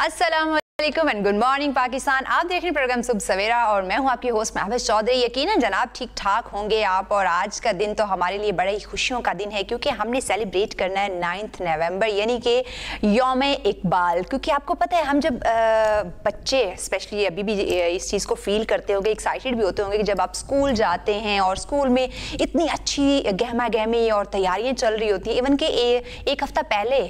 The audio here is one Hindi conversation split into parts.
अस्सलाम वालेकुम एंड गुड मॉर्निंग पाकिस्तान। आप देख रहे हैं प्रोग्राम सुबह सवेरा और मैं हूं आपकी होस्ट महबूब चौधरी। यकीनन जनाब ठीक ठाक होंगे आप। और आज का दिन तो हमारे लिए बड़े ही खुशियों का दिन है क्योंकि हमने सेलिब्रेट करना है 9 नवंबर यानी कि यौम इकबाल। क्योंकि आपको पता है हम जब बच्चे स्पेशली अभी भी इस चीज़ को फील करते होंगे, एक्साइटेड भी होते होंगे कि जब आप स्कूल जाते हैं और स्कूल में इतनी अच्छी गहमा गहमी और तैयारियाँ चल रही होती हैं। इवन कि एक हफ़्ता पहले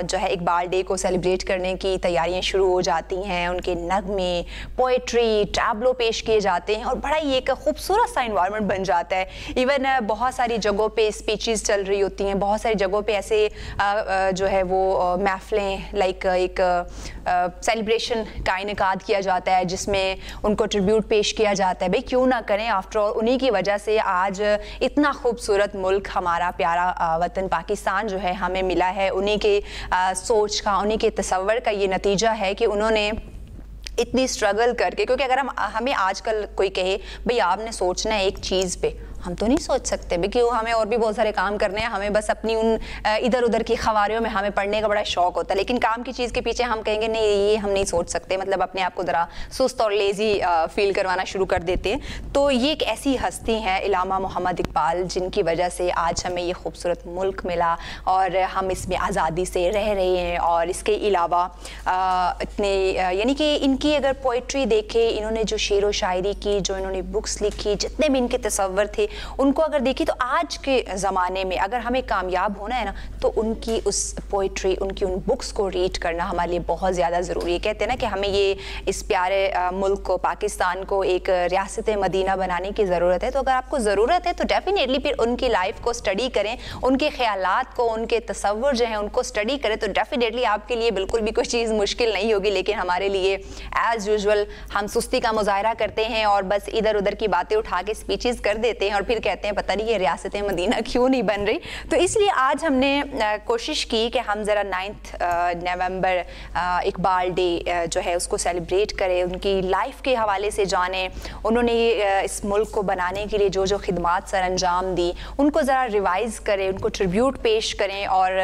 जो है इकबाल डे को सेलिब्रेट करने की तैयारियाँ शुरू हो जाती हैं। उनके नगमे, पोएट्री, टैब्लो पेश किए जाते हैं और बड़ा ही एक खूबसूरत सा इन्वायरमेंट बन जाता है। इवन बहुत सारी जगहों पे स्पीचेस चल रही होती हैं, बहुत सारी जगहों पे ऐसे जो है वो महफिलें लाइक एक सेलिब्रेशन का इनेकाद किया जाता है जिसमें उनको ट्रिब्यूट पेश किया जाता है। भाई क्यों ना करें, आफ्टर ऑल उन्हीं की वजह से आज इतना खूबसूरत मुल्क हमारा प्यारा वतन पाकिस्तान जो है हमें मिला है। उन्हीं के सोच का, उन्हीं के तसव्वुर का ये नतीजा है कि उन्होंने इतनी स्ट्रगल करके, क्योंकि अगर हमें आजकल कोई कहे भाई आपने सोचना है एक चीज़ पे, हम तो नहीं सोच सकते भाई क्यों, हमें और भी बहुत सारे काम करने हैं। हमें बस अपनी उन इधर उधर की खबारियों में हमें पढ़ने का बड़ा शौक होता है, लेकिन काम की चीज़ के पीछे हम कहेंगे नहीं ये हम नहीं सोच सकते, मतलब अपने आप को ज़रा सुस्त और लेज़ी फील करवाना शुरू कर देते हैं। तो ये एक ऐसी हस्ती हैं इल्लामा मोहम्मद इकबाल जिनकी वजह से आज हमें ये खूबसूरत मुल्क मिला और हम इसमें आज़ादी से रह रहे हैं। और इसके अलावा इतने यानी कि इनकी अगर पोइट्री देखें, इन्होंने जो शेर व शायरी की, जो इन्होंने बुक्स लिखी, जितने भी इनके तसव्वुर थे उनको अगर देखी तो आज के ज़माने में अगर हमें कामयाब होना है ना तो उनकी उस पोइट्री, उनकी उन बुक्स को रीड करना हमारे लिए बहुत ज़्यादा ज़रूरी है। कहते हैं ना कि हमें ये इस प्यारे मुल्क को, पाकिस्तान को एक रियासत मदीना बनाने की ज़रूरत है। तो अगर आपको ज़रूरत है तो डेफिनेटली फिर उनकी लाइफ को स्टडी करें, उनके ख्यालात को, उनके तसव्वुर जो हैं उनको स्टडी करें तो डेफिनेटली आपके लिए बिल्कुल भी कोई चीज़ मुश्किल नहीं होगी। लेकिन हमारे लिए एज़ यूजुअल हम सुस्ती का मुजाहरा करते हैं और बस इधर उधर की बातें उठा के स्पीचेस कर देते हैं और फिर कहते हैं पता नहीं ये रियासत मदीना क्यों नहीं बन रही। तो इसलिए आज हमने कोशिश की कि हम ज़रा 9 नवंबर इकबाल डे जो है उसको सेलिब्रेट करें, उनकी लाइफ के हवाले से जानें, उन्होंने इस मुल्क को बनाने के लिए जो जो खिदमात सर अंजाम दी उनको ज़रा रिवाइज़ करें, उनको ट्रिब्यूट पेश करें और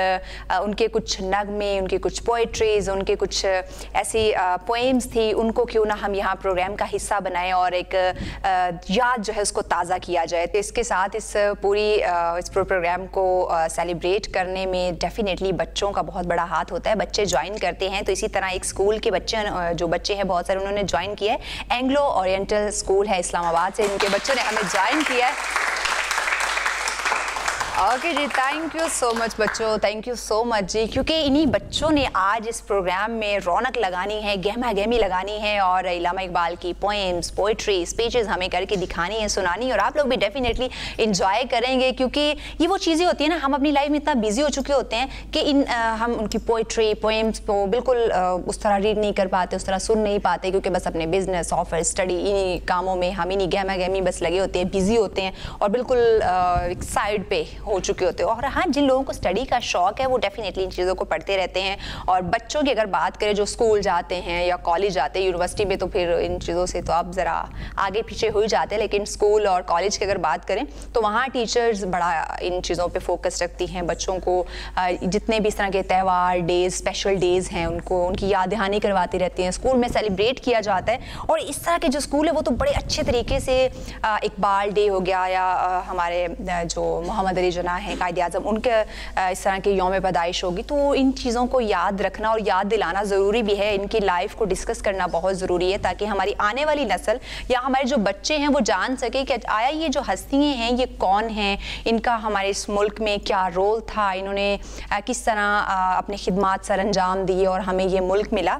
उनके कुछ नगमे, उनके कुछ पोइट्रीज़, उनके कुछ ऐसी पोएम्स थी उनको क्यों ना हम यहाँ प्रोग्राम का हिस्सा बनाएं और एक याद जो है उसको ताज़ा किया जाए। तो इसके साथ इस प्रोग्राम को सेलिब्रेट करने में डेफिनेटली बच्चों का बहुत बड़ा हाथ होता है, बच्चे ज्वाइन करते हैं। तो इसी तरह एक स्कूल के बच्चे जो बच्चे हैं बहुत सारे उन्होंने ज्वाइन किया है। एंग्लो ओरिएंटल स्कूल है इस्लामाबाद से, इनके बच्चों ने हमें ज्वाइन किया है। ओके जी, थैंक यू सो मच बच्चों, थैंक यू सो मच जी, क्योंकि इन्हीं बच्चों ने आज इस प्रोग्राम में रौनक लगानी है, गहमा गहमी लगानी है और इल्लामा इकबाल की पोएम्स, पोइट्री, स्पीचेस हमें करके दिखानी है, सुनानी है और आप लोग भी डेफिनेटली इंजॉय करेंगे। क्योंकि ये वो चीज़ें होती है ना, हम अपनी लाइफ में इतना बिजी हो चुके होते हैं कि हम उनकी पोइट्री, पोएम्स को बिल्कुल उस तरह रीड नहीं कर पाते, उस तरह सुन नहीं पाते, क्योंकि बस अपने बिजनेस, ऑफिस, स्टडी, इन्हीं कामों में हम इन्हीं गहमा गहमी बस लगे होते हैं, बिजी होते हैं और बिल्कुल एक साइड पे हो चुके होते हैं। और हाँ, जिन लोगों को स्टडी का शौक है वो डेफिनेटली इन चीज़ों को पढ़ते रहते हैं। और बच्चों की अगर बात करें जो स्कूल जाते हैं या कॉलेज जाते हैं, यूनिवर्सिटी में, तो फिर इन चीज़ों से तो आप ज़रा आगे पीछे हो ही जाते हैं। लेकिन स्कूल और कॉलेज की अगर बात करें तो वहाँ टीचर्स बड़ा इन चीज़ों पे फोकस रखती हैं। बच्चों को जितने भी इस तरह के त्यौहार, डेज, स्पेशल डेज़ हैं उनको उनकी याद दहानी करवाती रहती हैं, स्कूल में सेलिब्रेट किया जाता है। और इस तरह के जो स्कूल है वो तो बड़े अच्छे तरीके से इकबाल डे हो गया या हमारे जो मोहम्मद अली जिन्ना है कायद आज़म, उनके इस तरह की यौम पैदाइश होगी तो इन चीज़ों को याद रखना और याद दिलाना ज़रूरी भी है। इनकी लाइफ को डिस्कस करना बहुत ज़रूरी है ताकि हमारी आने वाली नस्ल या हमारे जो बच्चे हैं वो जान सके कि आया ये जो हस्तियाँ हैं ये कौन हैं, इनका हमारे इस मुल्क में क्या रोल था, इन्होंने किस तरह अपने खिदमात सर अंजाम दिए और हमें ये मुल्क मिला।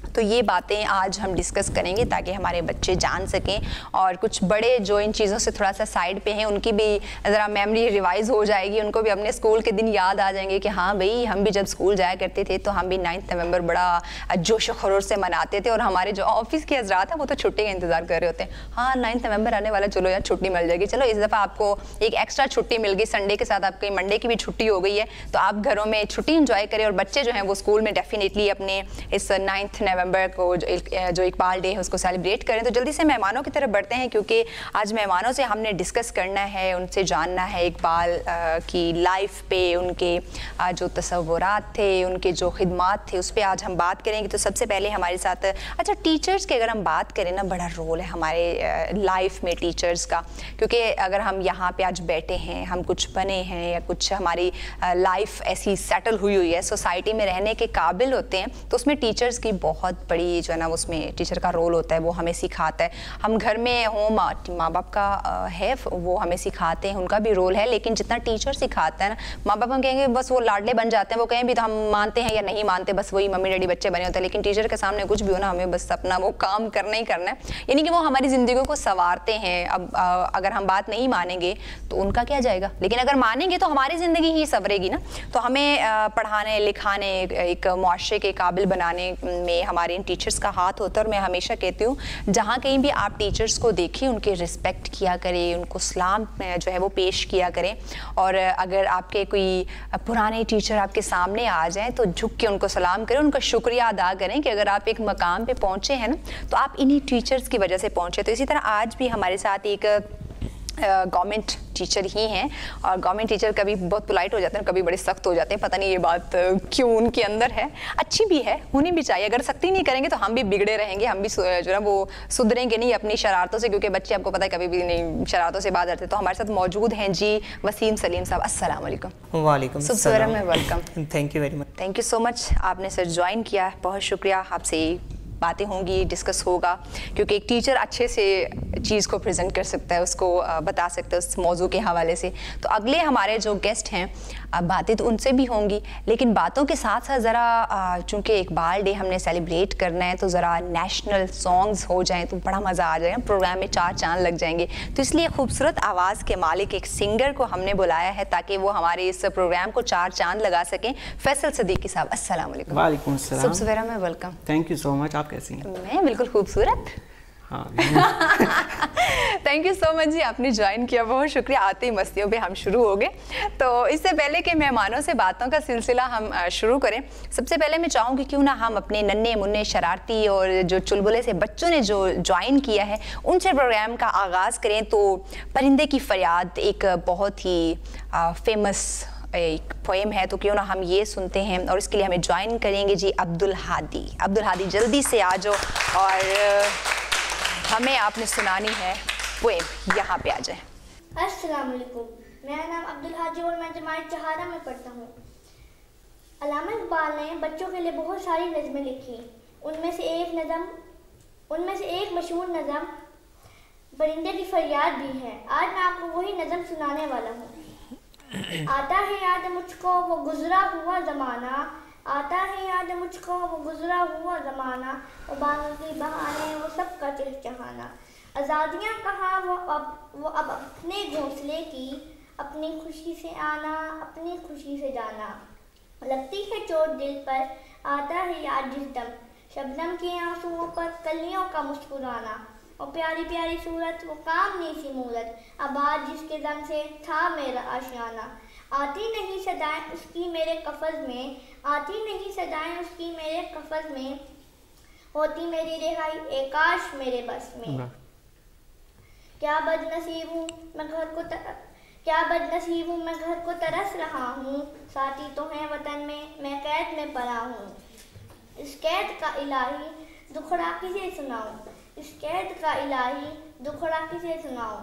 तो ये बातें आज हम डिस्कस करेंगे ताकि हमारे बच्चे जान सकें और कुछ बड़े जो इन चीज़ों से थोड़ा सा साइड पे हैं उनकी भी ज़रा मेमोरी रिवाइज़ हो जाएगी, उनको भी अपने स्कूल के दिन याद आ जाएंगे कि हाँ भाई हम भी जब स्कूल जाया करते थे तो हम भी 9 नवंबर बड़ा जोश खरोश से मनाते थे और हमारे जो ऑफिस के हजरात हैं वो तो छुट्टी का इंतज़ार कर रहे होते हैं। हाँ 9 नवंबर आने वाला, चलो यार छुट्टी मिल जाएगी, चलो इस दफ़ा आपको एक एक्स्ट्रा छुट्टी मिल गई, संडे के साथ आपकी मंडे की भी छुट्टी हो गई है तो आप घरों में छुट्टी इंजॉय करें। और बच्चे जो हैं वो स्कूल में डेफिनेटली अपने इस 9 नवंबर नवंबर को जो इकबाल डे है उसको सेलिब्रेट करें। तो जल्दी से मेहमानों की तरफ बढ़ते हैं, क्योंकि आज मेहमानों से हमने डिस्कस करना है, उनसे जानना है इकबाल की लाइफ पे, उनके जो तसव्वुरात थे, उनके जो खिदमात थे, उस पर आज हम बात करेंगे। तो सबसे पहले हमारे साथ अच्छा टीचर्स की अगर हम बात करें ना, बड़ा रोल है हमारे लाइफ में टीचर्स का, क्योंकि अगर हम यहाँ पे आज बैठे हैं, हम कुछ बने हैं या कुछ हमारी लाइफ ऐसी सेटल हुई है, सोसाइटी में रहने के काबिल होते हैं, तो उसमें टीचर्स की बहुत बड़ी जो है ना उसमें टीचर का रोल होता है। वो हमें सिखाता है, हम घर में हों माँ बाप का है वो हमें सिखाते हैं, उनका भी रोल है, लेकिन जितना टीचर सिखाता है ना, माँ बाप हम कहेंगे बस वो लाडले बन जाते हैं, वो कहें भी तो हम मानते हैं या नहीं मानते, बस वही मम्मी डैडी बच्चे बने होते हैं, लेकिन टीचर के सामने कुछ भी हो ना, हमें बस अपना वो काम करना ही करना है, यानी कि वो हमारी ज़िंदगी को संवारते हैं। अब अगर हम बात नहीं मानेंगे तो उनका क्या जाएगा, लेकिन अगर मानेंगे तो हमारी ज़िंदगी ही संवरेगी ना। तो हमें पढ़ाने लिखाने, एक मुआशरे के काबिल बनाने में हमारे इन टीचर्स का हाथ होता है। और मैं हमेशा कहती हूँ, जहाँ कहीं भी आप टीचर्स को देखिए, उनके रिस्पेक्ट किया करें, उनको सलाम जो है वो पेश किया करें, और अगर आपके कोई पुराने टीचर आपके सामने आ जाएं तो झुक के उनको सलाम करें, उनका शुक्रिया अदा करें कि अगर आप एक मकाम पे पहुँचे हैं ना, तो आप इन्हीं टीचर्स की वजह से पहुँचे। तो इसी तरह आज भी हमारे साथ एक गवर्नमेंट टीचर ही हैं, और गवर्नमेंट टीचर कभी बहुत पोलाइट हो जाते हैं, कभी बड़े सख्त हो जाते हैं, पता नहीं ये बात क्यों उनके अंदर है। अच्छी भी है, होनी भी चाहिए। अगर सख्ती नहीं करेंगे तो हम भी बिगड़े रहेंगे, हम भी जो है वो सुधरेंगे नहीं अपनी शरारतों से, क्योंकि बच्चे आपको पता है कभी भी नहीं शरारतों से बात करते। तो हमारे साथ मौजूद हैं जी वसीम सलीम साहब। अस्सलाम वालेकुम। वालेकुम सलाम में welcome. Thank you very much. Thank you so much, आपने सर ज्वाइन किया, बहुत शुक्रिया। आपसे बातें होंगी, डिस्कस होगा, क्योंकि एक टीचर अच्छे से चीज़ को प्रेजेंट कर सकता है, उसको बता सकता है उस मौजू के हवाले से। तो अगले हमारे जो गेस्ट हैं, बातें तो उनसे भी होंगी, लेकिन बातों के साथ साथ ज़रा चूँकि इकबाल डे हमने सेलिब्रेट करना है, तो ज़रा नेशनल सॉन्ग्स हो जाएं तो बड़ा मज़ा आ जाएगा, प्रोग्राम में चार चांद लग जाएंगे। तो इसलिए खूबसूरत आवाज़ के मालिक एक सिंगर को हमने बुलाया है, ताकि वो हमारे इस प्रोग्राम को चार चांद लगा सकें। फैसल सदीकी साहब, अस्सलाम वालेकुम। वालेकुम सलाम। सुबह सवेरा में welcome. Thank you so much. आप कैसी हैं? मैं बिल्कुल खूबसूरत। हाँ। थैंक यू सो मच जी, आपने ज्वाइन किया, बहुत शुक्रिया। आते ही मस्तियों पे हम शुरू हो गए। तो इससे पहले कि मेहमानों से बातों का सिलसिला हम शुरू करें, सबसे पहले मैं चाहूँगी क्यों ना हम अपने नन्हे मुन्ने शरारती और जो चुलबुले से बच्चों ने जो ज्वाइन किया है, उनसे प्रोग्राम का आगाज़ करें। तो परिंदे की फरियाद एक बहुत ही फेमस एक पोएम है, तो क्यों ना हम ये सुनते हैं, और इसके लिए हमें ज्वाइन करेंगे जी अब्दुल हादी। अब्दुल हादी जल्दी से आ जाओ और हमें आपने सुनानी है पोएम, यहाँ पे आ जाए। अस्सलाम वालेकुम, मेरा नाम अब्दुल हादी और मैं जमात चहारा में पढ़ता हूँ। अल्लामा इकबाल ने बच्चों के लिए बहुत सारी नज़में लिखी, उनमें से एक मशहूर नज़म परिंदे की फरियाद भी है। आज मैं आपको वही नज़म सुनाने वाला हूँ। आता है याद मुझको वो गुजरा हुआ ज़माना, आता है याद मुझको वो गुजरा हुआ ज़माना, वो बागों के बहाने वो सबका चहचहाना। आज़ादियाँ कहाँ वो अब अपने घोंसले की, अपनी खुशी से आना अपनी खुशी से जाना। लगती है चोट दिल पर, आता है याद जिस दम, शबनम के आंसुओं पर कलियों का मुस्कुराना। और प्यारी प्यारी सूरत वो कामनी सी मूरत, आबाद जिसके दम से था मेरा आशियाना। आती नहीं सदाएं उसकी मेरे कफ़ज़ में, आती नहीं सदाएं उसकी मेरे कफ़ज़ में, होती मेरी रिहाई एकाश मेरे बस में। क्या बदनसीब हूँ मैं घर को तरस रहा हूँ, साथी तो हैं वतन में मैं कैद में पड़ा हूँ। इस कैद का इलाही दुखड़ा किसे सुनाऊँ, इस कैद का इलाही दुखड़ा किसे सुनाऊँ।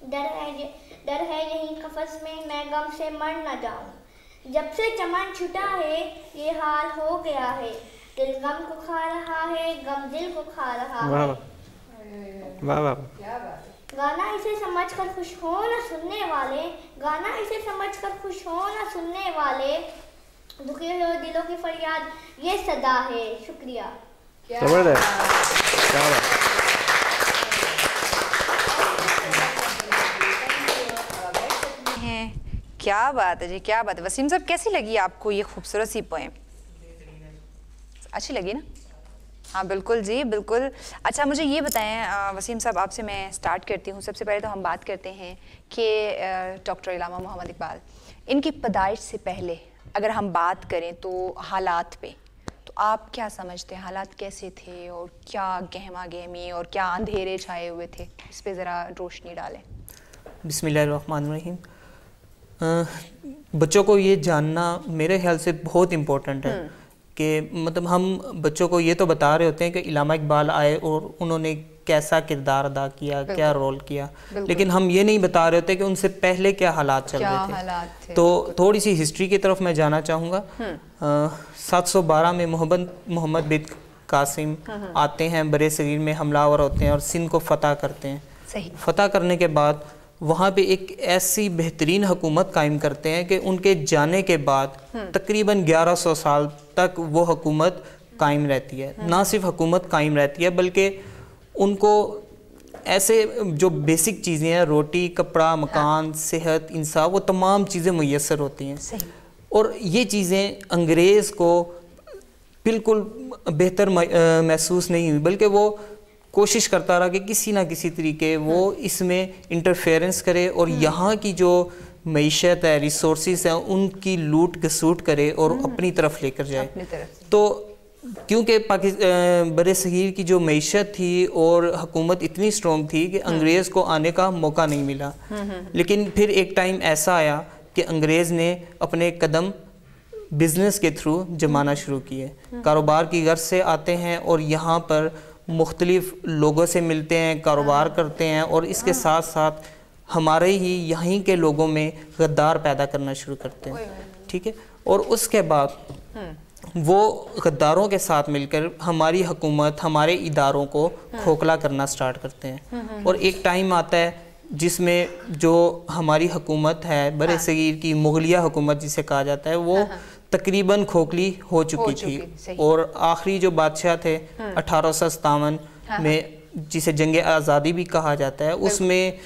डर है यहीं कफस में मैं गम से मर न जाऊँ। जब से चमन छुटा है ये हाल हो गया है, दिल गम को खा रहा है गम दिल को खा रहा है। वाह वाह। गाना इसे समझकर खुश हो न सुनने वाले, गाना इसे समझकर खुश हो न सुनने वाले, दुखी हुए दिलों की फरियाद ये सदा है। शुक्रिया। क्या बात है जी, क्या बात है। वसीम साहब कैसी लगी आपको ये खूबसूरत सी पोएम? अच्छी लगी ना? हाँ बिल्कुल जी बिल्कुल। अच्छा मुझे ये बताएं वसीम साहब, आपसे मैं स्टार्ट करती हूँ। सबसे पहले तो हम बात करते हैं कि डॉक्टर अल्लामा मोहम्मद इकबाल, इनकी पैदाइश से पहले अगर हम बात करें तो हालात पे, तो तो आप क्या समझते हैं हालात कैसे थे और क्या गहमा गहमी और क्या अंधेरे छाए हुए थे, इस पे ज़रा रोशनी डालें। बिस्मिल्लाहिर्रहमानिर्रहीम। बच्चों को ये जानना मेरे ख्याल से बहुत इम्पोर्टेंट है कि मतलब हम बच्चों को ये तो बता रहे होते हैं कि इल्लामा इकबाल आए और उन्होंने कैसा किरदार अदा किया, क्या रोल किया, लेकिन हम ये नहीं बता रहे होते कि उनसे पहले क्या हालात चल रहे थे। तो थोड़ी सी हिस्ट्री की तरफ मैं जाना चाहूँगा। 712 में मोहम्मद बिन कासिम आते हैं, बरे सगीर में हमलावर होते हैं और सिंध को फतह करते हैं। सही। फतह करने के बाद वहाँ पे एक ऐसी बेहतरीन हुकूमत कायम करते हैं कि उनके जाने के बाद तकरीबन 1100 साल तक वो हुकूमत कायम रहती है। ना सिर्फ हुकूमत कायम रहती है बल्कि उनको ऐसे जो बेसिक चीज़ें हैं, रोटी, कपड़ा, मकान, सेहत, इंसाफ, वो तमाम चीज़ें मुयस्सर होती हैं। सही। और ये चीज़ें अंग्रेज़ को बिल्कुल बेहतर महसूस नहीं हुई, बल्कि वो कोशिश करता रहा कि किसी ना किसी तरीके वो इसमें इंटरफेरेंस करे और यहाँ की जो मईशत है, रिसोर्सेज हैं, उनकी लूट घसूट करे और अपनी तरफ लेकर जाए। तो क्योंकि बरे सगीर की जो मईशत थी और हुकूमत इतनी स्ट्रॉन्ग थी कि अंग्रेज़ को आने का मौका नहीं मिला। लेकिन फिर एक टाइम ऐसा आया कि अंग्रेज़ ने अपने कदम बिज़नेस के थ्रू जमाना शुरू किए। कारोबार की गर्ज से आते हैं और यहाँ पर मुख्तलिफ लोगों से मिलते हैं, कारोबार करते हैं और इसके साथ साथ हमारे ही यहीं के लोगों में गद्दार पैदा करना शुरू करते हैं। ठीक है। और उसके बाद वो गद्दारों के साथ मिलकर हमारी हुकूमत, हमारे इदारों को खोखला करना स्टार्ट करते हैं। और एक टाइम आता है जिसमें जो हमारी हुकूमत है बरे सगीर की, मुगलिया हुकूमत जिसे कहा जाता है, वो तकरीबन खोखली हो चुकी थी। और आखिरी जो बादशाह थे 1857 में, जिसे जंग आज़ादी भी कहा जाता है, उसमें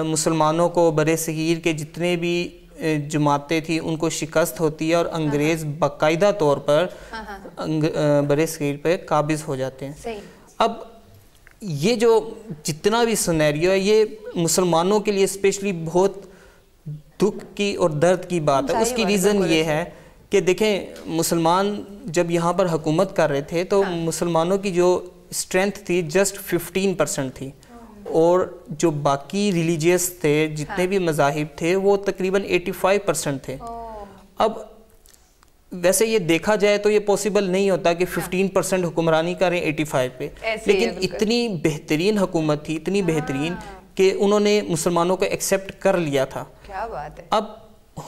मुसलमानों को बरे सगीर के जितने भी जमातें थी उनको शिकस्त होती है और अंग्रेज़ बाकायदा तौर पर बरे सगीर पे काबिज हो जाते हैं। अब ये जो जितना भी सिनेरियो है ये मुसलमानों के लिए स्पेशली बहुत दुख की और दर्द की बात है। उसकी रीज़न ये है कि देखें, मुसलमान जब यहाँ पर हुकूमत कर रहे थे तो मुसलमानों की जो स्ट्रेंथ थी जस्ट 15% थी और जो बाकी रिलीजियस थे, जितने भी मज़ाहिब थे, वो तकरीबन 85% थे। अब वैसे ये देखा जाए तो ये पॉसिबल नहीं होता कि 15% हुक्मरानी करें 85 पे, लेकिन इतनी बेहतरीन हुकूमत थी, इतनी बेहतरीन कि उन्होंने मुसलमानों को एक्सेप्ट कर लिया था। क्या बात है। अब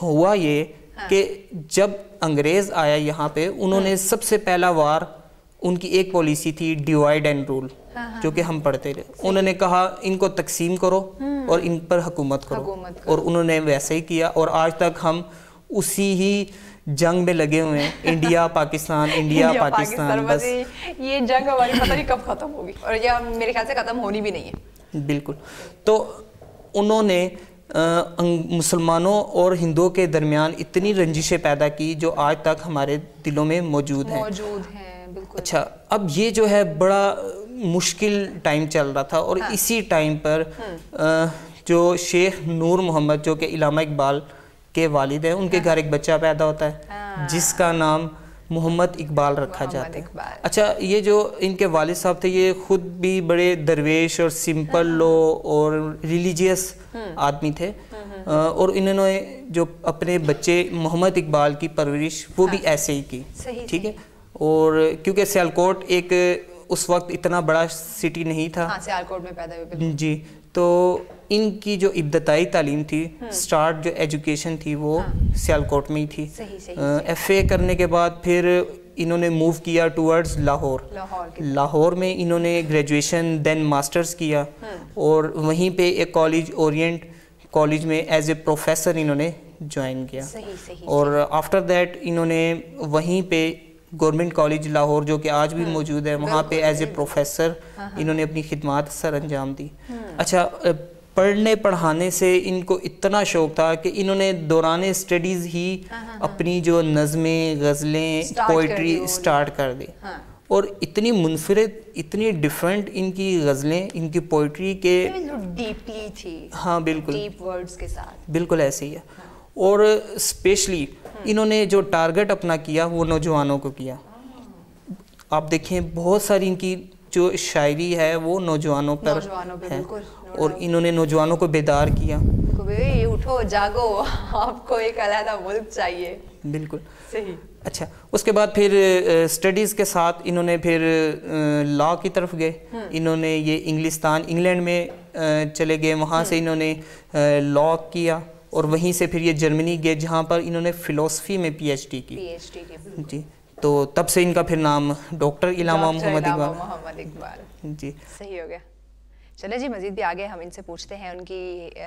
हुआ ये कि जब अंग्रेज़ आया यहाँ पे, उन्होंने सबसे पहला वार, उनकी एक पॉलिसी थी डिवाइड एंड रूल, जो कि हम पढ़ते रहे। उन्होंने कहा इनको तकसीम करो और इन पर हुकूमत करो, और उन्होंने वैसे ही किया और आज तक हम उसी ही जंग में लगे हुए हैं। इंडिया पाकिस्तान, इंडिया पाकिस्तान, बस ये जंग हमारी पता नहीं कब खत्म होगी और ये मेरे ख्याल से खत्म होनी भी नहीं है। बिल्कुल। तो उन्होंने मुसलमानों और हिंदुओं के दरमियान इतनी रंजिशें पैदा की जो आज तक हमारे दिलों में मौजूद हैं। बिल्कुल। अच्छा, अब ये जो है बड़ा मुश्किल टाइम चल रहा था और इसी टाइम पर जो शेख नूर मोहम्मद, जो कि इल्लामा इकबाल के वालिद हैं, उनके घर एक बच्चा पैदा होता है जिसका नाम मोहम्मद इकबाल रखा जाता है। अच्छा, ये जो इनके वालिद साहब थे ये खुद भी बड़े दरवेश और सिंपल लो और रिलीजियस आदमी थे और इन्होंने जो अपने बच्चे मोहम्मद इकबाल की परवरिश वो भी ऐसे ही की। ठीक है। और क्योंकि सियालकोट एक उस वक्त इतना बड़ा सिटी नहीं था। सियालकोट में पैदा हुए जी, तो इनकी जो इब्तदाई तालीम थी, स्टार्ट जो एजुकेशन थी वो सियालकोट में ही थी। FA करने के बाद फिर इन्होंने मूव किया टूवर्ड्स लाहौर में इन्होंने ग्रेजुएशन देन मास्टर्स किया और वहीं पे एक कॉलेज, ओरिएंट कॉलेज में एज ए प्रोफेसर इन्होंने ज्वाइन किया। और आफ्टर दैट इन्होंने वहीं पे गवर्नमेंट कॉलेज लाहौर, जो कि आज भी मौजूद है, वहाँ पे एज ए प्रोफेसर इन्होंने अपनी खिदमत सर अंजाम दी। अच्छा, पढ़ने पढ़ाने से इनको इतना शौक़ था कि इन्होंने दौरान स्टडीज़ ही अपनी जो नज़में, गज़लें, पोइट्री स्टार्ट कर दी और इतनी मुनफरिद, इतनी डिफरेंट इनकी गज़लें, इनकी पोइट्री के डीपली थी। हाँ बिल्कुल, डीप वर्ड्स के साथ, बिल्कुल ऐसे ही है। और स्पेशली इन्होंने जो टारगेट अपना किया वो नौजवानों को किया। आप देखें बहुत सारी इनकी जो शायरी है वो नौजवानों पर है, और इन्होंने नौजवानों को बेदार किया। उठो जागो, आपको एक अलग मुल्क चाहिए। बिल्कुल सही। अच्छा, उसके बाद फिर स्टडीज़ के साथ इन्होंने फिर लॉ की तरफ गए। इन्होंने ये इंग्लैंड में चले गए, वहाँ से इन्होंने लॉ किया, और वहीं से फिर ये जर्मनी गए जहाँ पर इन्होंने फ़िलोसफी में पीएचडी की। जी, तो तब से इनका फिर नाम डॉक्टर इलामा मोहम्मद इकबाल। जी, सही हो गया। चले जी, मज़ीद भी आगे हम इनसे पूछते हैं उनकी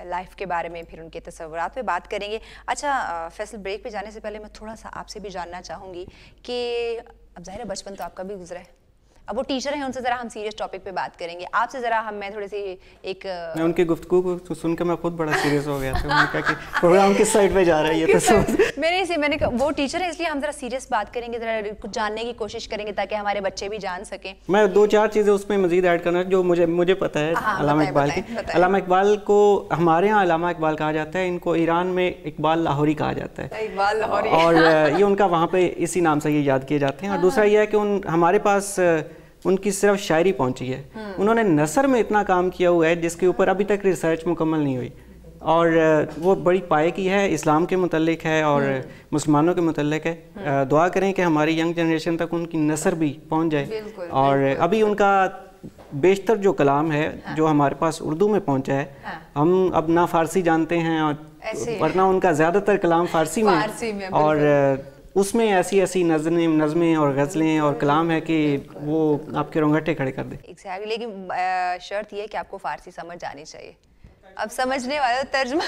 लाइफ के बारे में, फिर उनके तसव्वुरात पे बात करेंगे। अच्छा फैसल, ब्रेक पे जाने से पहले मैं थोड़ा सा आपसे भी जानना चाहूँगी कि अब ज़ाहिर है बचपन तो आपका भी गुजरा है, अब वो टीचर हैं, उनसे ज़रा हम सीरियस टॉपिक पे बात करेंगे। आपसे ज़रा मैं थोड़ी सी मैं उनकी गुफ्तगू को सुनकर मैं खुद बड़ा सीरियस हो गया था। मैंने कहा कि प्रोग्राम किस साइड पे जा रहा है ये तो मैंने वो टीचर है इसलिए हम ज़रा सीरियस बात करेंगे, ज़रा कुछ जानने की कोशिश करेंगे ताकि हमारे बच्चे भी जान सकें। मैं 2-4 चीज़ें उसमें मजीद ऐड करना जो मुझे पता है अल्लामा इकबाल की। अल्लामा इकबाल को हमारे यहाँ अल्लामा इकबाल कहा जाता है, इनको ईरान में इकबाल लाहौरी कहा जाता है, इकबाल लाहौरी, और ये उनका वहाँ पे इसी नाम से ये याद किए जाते हैं। और दूसरा ये है कि हमारे पास उनकी सिर्फ शायरी पहुंची है, उन्होंने नसर में इतना काम किया हुआ है जिसके ऊपर अभी तक रिसर्च मुकम्मल नहीं हुई, और वो बड़ी पाए की है, इस्लाम के मुतल्लिक है और मुसलमानों के मुतल्लिक है। दुआ करें कि हमारी यंग जनरेशन तक उनकी नसर भी पहुंच जाए। और अभी उनका बेशतर जो कलाम है जो हमारे पास उर्दू में पहुंचा है, हम अब ना फ़ारसी जानते हैं, और वरना उनका ज़्यादातर कलाम फ़ारसी में और उसमें ऐसी नज़में और गज़लें और कलाम है कि वो आपके रोंगटे खड़े कर दे। एग्जैक्टली, लेकिन शर्त ये है कि आपको फ़ारसी समझ आनी चाहिए। अब समझने वाला तर्जमा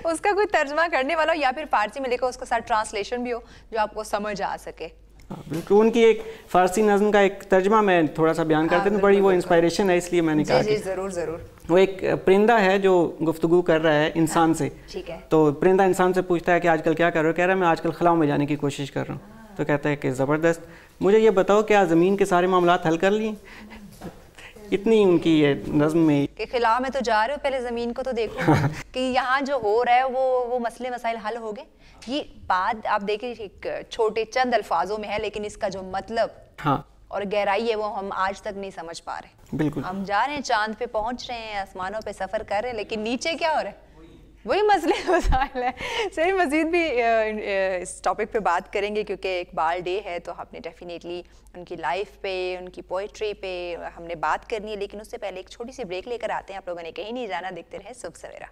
उसका कोई तर्जमा करने वाला हो, या फिर फ़ारसी में लिखा उसका साथ ट्रांसलेशन भी हो जो आपको समझ आ सके। बिल्कुल, उनकी एक फ़ारसी नज़म का एक तर्जमा मैं थोड़ा सा बयान करते हैं, बड़ी वो इंस्पायरेशन है, इसलिए मैंने कहा कि ज़रूर। वो एक परिंदा है जो गुफ्तगू कर रहा है इंसान से। ठीक है। तो परिंदा इंसान से पूछता है कि आजकल क्या कर रहे हो? कह रहा है मैं आजकल खलाओं में जाने की कोशिश कर रहा हूँ। तो कहता है कि ज़बरदस्त, मुझे ये बताओ क्या ज़मीन के सारे मामलात हल कर लिए? इतनी उनकी ये नज़्म में कि खिला में तो जा रहे हो, पहले ज़मीन को तो देखो कि यहाँ जो हो रहा है वो मसले मसाइल हल हो गए। ये बात आप देखिए एक छोटे चंद अल्फाजों में है, लेकिन इसका जो मतलब और गहराई है वो हम आज तक नहीं समझ पा रहे। बिल्कुल, हम जा रहे हैं, चांद पे पहुंच रहे हैं, आसमानों पे सफर कर रहे हैं, लेकिन नीचे क्या हो रहा है वही मसले मसाइल है। सही, मज़ीद भी इस टॉपिक पे बात करेंगे क्योंकि इकबाल डे है, तो हमने डेफिनेटली उनकी लाइफ पे, उनकी पोइट्री पे हमने बात करनी है। लेकिन उससे पहले एक छोटी सी ब्रेक लेकर आते हैं। आप लोगों ने कहीं नहीं जाना, देखते रहे सुबह सवेरा।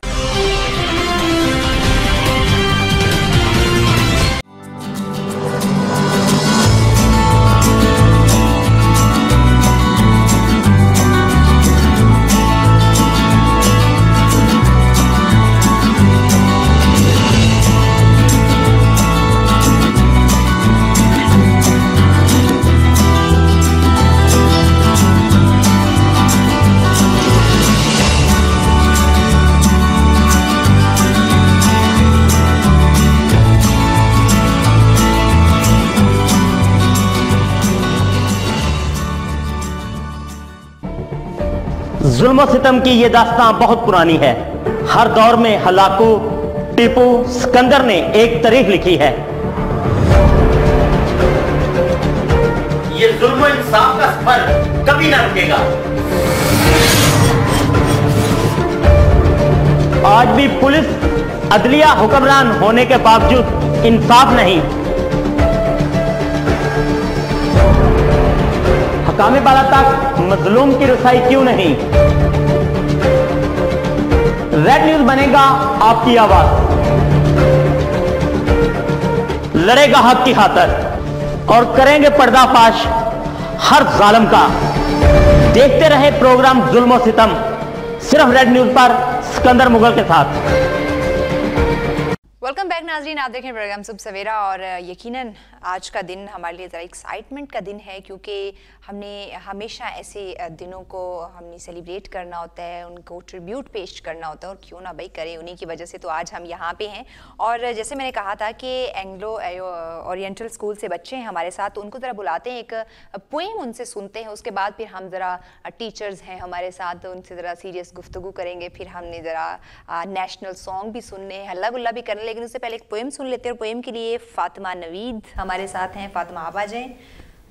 जुल्म सितम की ये दास्तां बहुत पुरानी है। हर दौर में हलाकू, टीपू, सिकंदर ने एक तारीख लिखी है। ये जुल्म इंसाफ का सफर कभी ना रुकेगा। आज भी पुलिस अदलिया हुक्मरान होने के बावजूद इंसाफ नहीं। हकामे बाला तक मजलूम की रसाई क्यों नहीं? रेड न्यूज बनेगा आपकी आवाज, लड़ेगा हक की खातिर और करेंगे पर्दाफाश हर जालिम का। देखते रहे प्रोग्राम जुल्म और सितम, सिर्फ रेड न्यूज पर सिकंदर मुगल के साथ। वेलकम बैक नाज़रीन, आप देखें प्रोग्राम सुबह सवेरा। और यकीनन आज का दिन हमारे लिए ज़रा एक्साइटमेंट का दिन है क्योंकि हमने हमेशा ऐसे दिनों को हमने सेलिब्रेट करना होता है, उनको ट्रिब्यूट पेश करना होता है, और क्यों ना भाई करें, उन्हीं की वजह से तो आज हम यहाँ पे हैं। और जैसे मैंने कहा था कि एंग्लो ओरिएंटल स्कूल से बच्चे हैं हमारे साथ, तो उनको ज़रा बुलाते हैं, एक पोएम उनसे सुनते हैं, उसके बाद फिर हम ज़रा टीचर्स हैं हमारे साथ, उनसे ज़रा सीरियस गुफ्तगू करेंगे, फिर हमने ज़रा नेशनल सॉन्ग भी सुनने, हल्ला गुल्ला भी करने, लेकिन उससे पहले एक पोएम सुन लेते हैं। और पोएम के लिए फातिमा नवीद हमारे साथ हैं। फातिमा आप आ जाएं।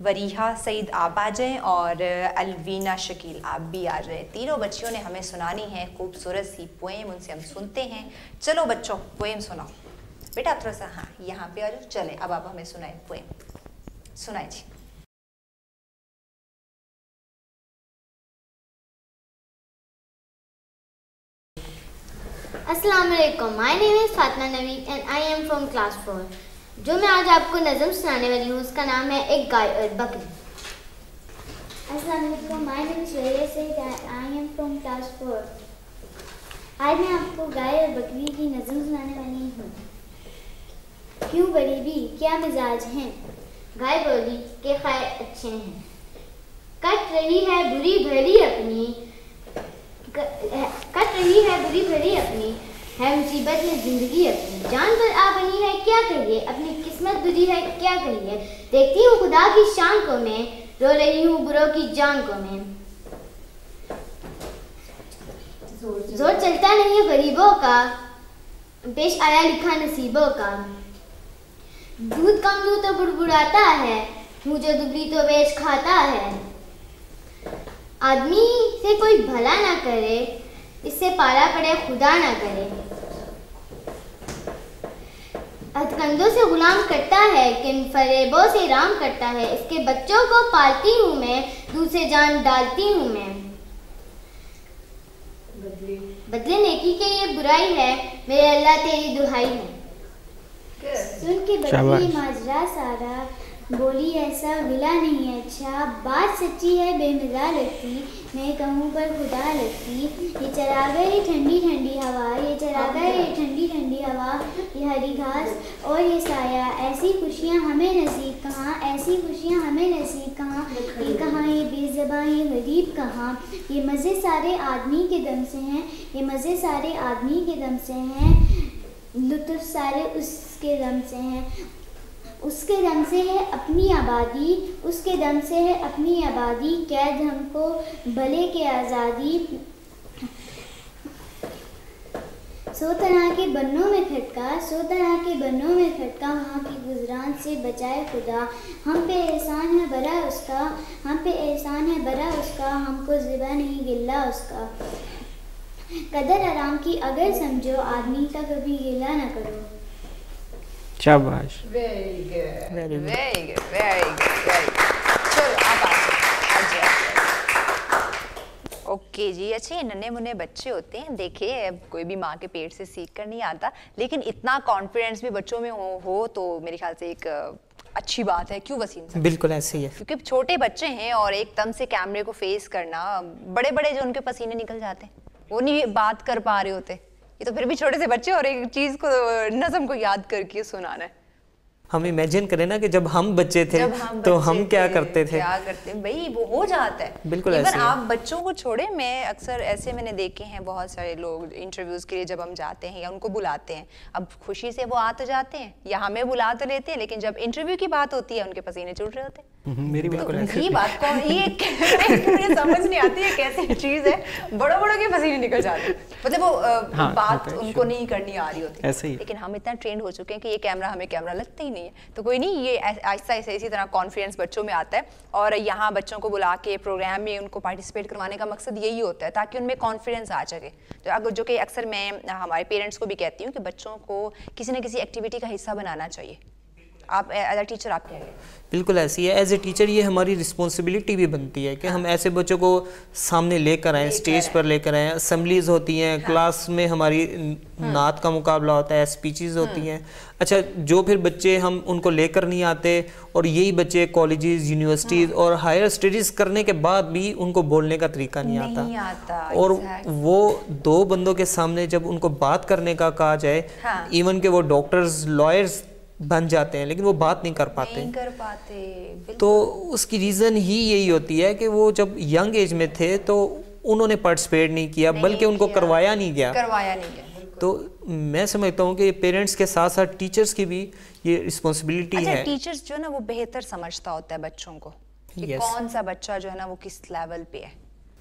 वरीहा सईद आप आ जाएं और अलवीना शकील आप भी आ जाएं। तीनों बच्चियों ने हमें सुनानी है खूबसूरत सी पोएम, उनसे हम सुनते हैं। चलो बच्चों पोएम सुनाओ। बेटा थोड़ा सा हाँ यहाँ पे आ जाओ। चले अब आप हमें सुनाए पोएम, सुनाए जी। अस्सलाम वालेकुम, my name is Fatima Naveed and I am from class 4। जो मैं आज आपको नज़म सुनाने वाली हूँ उसका नाम है एक गाय और बकरी। अस्सलाम वालेकुम, my name is Raiya Saeed, I am from class 4। आज मैं आपको गाय और बकरी की नज़म सुनाने वाली हूँ। क्यों गरीबी क्या मिजाज हैं, गाय बोली के खैर अच्छे हैं। कट रही है बुरी भली अपनी, कट रही है बुरी भली अपनी, है मुसीबत में जिंदगी अपनी। जान पर आ बनी है क्या कहिए, अपनी किस्मत बुरी है क्या कहिए। देखती हूँ खुदा की शान को मैं, रो रही हूँ बुरों की जान को मैं। जोर चलता नहीं है गरीबों का, पेश आया लिखा नसीबों का। दूध कम दूध तो बुड़बुड़ाता है, मुँह जो दुबली तो बेच खाता है। आदमी से कोई भला ना करे, इससे पाला पड़े खुदा ना करे। हथकंडों से गुलाम करता है, किन फरेबों से राम करता है। इसके बच्चों को पालती हूँ मैं, दूध से जान डालती हूँ मैं। बदले नेकी के ये बुराई है, मेरे अल्लाह तेरी दुहाई है। सुन के बकरी माजरा सारा, बोली ऐसा गिला नहीं है अच्छा। बात सच्ची है बेमज़ा लगती, मैं कहूँ पर खुदा लगती। ये चरागाह ये ठंडी ठंडी हवा, ये चरागाह ये ठंडी ठंडी हवा। ये हरी घास और ये साया, ऐसी खुशियाँ हमें नसीब कहाँ, ऐसी खुशियाँ हमें नसीब कहाँ। ये कहाँ ये बेज़बां ये गरीब कहाँ। ये मज़े सारे आदमी के दम से हैं, ये मज़े सारे आदमी के दम से हैं। लुत्फ़ सारे उसके दम से हैं, उसके दम से है अपनी आबादी, उसके दम से है अपनी आबादी। कैद हमको भले के आज़ादी, सौ तरह के बन्नों में खटका, सौ तरह के बन्नों में खटका। वहाँ की गुजरान से बचाए खुदा, हम पे एहसान है बड़ा उसका, हम पे एहसान है बड़ा उसका। हमको ज़िबा नहीं गिल्ला उसका। कदर आराम की अगर समझो, आदमी का कभी गिला ना करो। शाबाश। Very good, very good, very good, very good. चलो आप आ जाओ। ओके जी, अच्छे ये नन्हे मुन्ने बच्चे होते हैं। देखिए अब कोई भी माँ के पेट से सीख कर नहीं आता, लेकिन इतना कॉन्फिडेंस भी बच्चों में हो तो मेरे ख्याल से एक अच्छी बात है। क्यों वसीम साहब? बिल्कुल ऐसे ही है, क्योंकि छोटे बच्चे हैं और एकदम से कैमरे को फेस करना, बड़े बड़े जो उनके पसीने निकल जाते हैं वो नहीं बात कर पा रहे होते। ये तो फिर भी छोटे से बच्चे और एक चीज को नज़म को याद करके सुनाना है। हम इमेजिन करें ना कि जब हम बच्चे थे तो हम क्या करते थे, क्या करते भाई, वो हो जाता है। बिल्कुल इवन ऐसे आप बच्चों को छोड़े, मैं अक्सर ऐसे मैंने देखे हैं बहुत सारे लोग इंटरव्यूज के लिए जब हम जाते हैं या उनको बुलाते हैं, अब खुशी से वो आ तो जाते हैं या हमें बुला तो लेते हैं, लेकिन जब इंटरव्यू की बात होती है उनके पसीने छूट रहे होते हैं। मेरी बिल्कुल तो ये बात कौन, ये समझ नहीं आती है कैसी चीज है, बड़ों बड़ों के पसीने निकल जाते हैं, मतलब वो बात उनको नहीं करनी आ रही होती ऐसे ही। लेकिन हम इतना ट्रेंड हो चुके हैं कि ये कैमरा हमें कैमरा लगता ही नहीं है। तो कोई नहीं, ये आहिस्ता आहिस्ता इसी तरह कॉन्फिडेंस बच्चों में आता है और यहाँ बच्चों को बुला के प्रोग्राम में उनको पार्टिसिपेट करवाने का मकसद यही होता है ताकि उनमें कॉन्फिडेंस आ सके। तो जो कि अक्सर मैं हमारे पेरेंट्स को भी कहती हूँ कि बच्चों को किसी न किसी एक्टिविटी का हिस्सा बनाना चाहिए। आप एज अ टीचर आप कहेंगे? बिल्कुल ऐसी है, एज ए टीचर ये हमारी रिस्पॉन्सिबिलिटी भी बनती है कि हम ऐसे बच्चों को सामने लेकर आएँ, स्टेज पर लेकर आएँ। असेंबलीज होती हैं, क्लास में हमारी नात का मुकाबला होता है, स्पीचेस होती हैं। अच्छा, जो फिर बच्चे हम उनको लेकर नहीं आते और यही बच्चे कॉलेजेस, यूनिवर्सिटीज़ और हायर स्टडीज़ करने के बाद भी उनको बोलने का तरीका नहीं आता। और वो दो बंदों के सामने जब उनको बात करने का कहा जाए, इवन के वो डॉक्टर्स, लॉयर्स बन जाते हैं लेकिन वो बात नहीं कर पाते। तो उसकी रीज़न ही यही होती है कि वो जब यंग एज में थे तो उन्होंने पार्टिसिपेट नहीं किया, बल्कि उनको करवाया नहीं गया। तो मैं समझता हूँ कि पेरेंट्स के साथ साथ टीचर्स की भी ये रिस्पॉन्सिबिलिटी है। टीचर्स जो है ना वो बेहतर समझता होता है बच्चों को कि कौन सा बच्चा जो है ना वो किस लेवल पे है।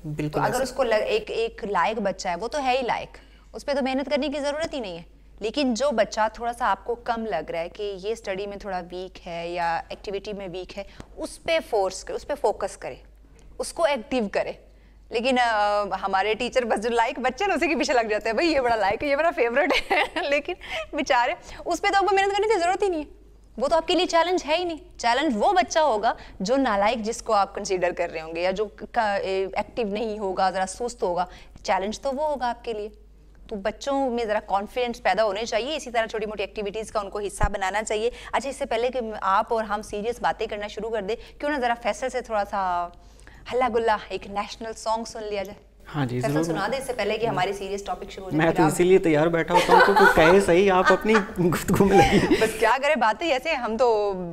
बिल्कुल। तो अगर उसको एक लायक बच्चा है, वो तो है ही लायक, उस पर तो मेहनत करने की जरूरत ही नहीं है। लेकिन जो बच्चा थोड़ा सा आपको कम लग रहा है कि ये स्टडी में थोड़ा वीक है या एक्टिविटी में वीक है, उस पर फोर्स करे, उस पर फोकस करे, उसको एक्टिव करे। लेकिन हमारे टीचर बस जो लाइक बच्चे ना उसी के पीछे लग जाते हैं, भाई ये बड़ा लाइक है, ये बड़ा फेवरेट है लेकिन बेचारे उस पर तो आपको मेहनत करने की ज़रूरत ही नहीं है, वो तो आपके लिए चैलेंज है ही नहीं। चैलेंज वो बच्चा होगा जो नालायक जिसको आप कंसीडर कर रहे होंगे, या जो एक्टिव नहीं होगा, ज़रा सुस्त होगा, चैलेंज तो वो होगा आपके लिए। तो बच्चों में ज़रा कॉन्फिडेंस पैदा होने चाहिए, इसी तरह छोटी मोटी एक्टिविटीज़ का उनको हिस्सा बनाना चाहिए। अच्छा, इससे पहले कि आप और हम सीरियस बातें करना शुरू कर दे, क्यों ना ज़रा फैसल से थोड़ा सा हल्ला गुल्ला एक नेशनल सॉन्ग सुन लिया जाए। हाँ जी, फैसल सुना दे इससे पहले कि हमारी सीरियस टॉपिक शुरू हो जाए। मैं तो इसीलिए तैयार बैठा होता हूँ तो कहे सही, आप अपनी गुफ्तगू में लगी। बस क्या करें, बातें ऐसे हम तो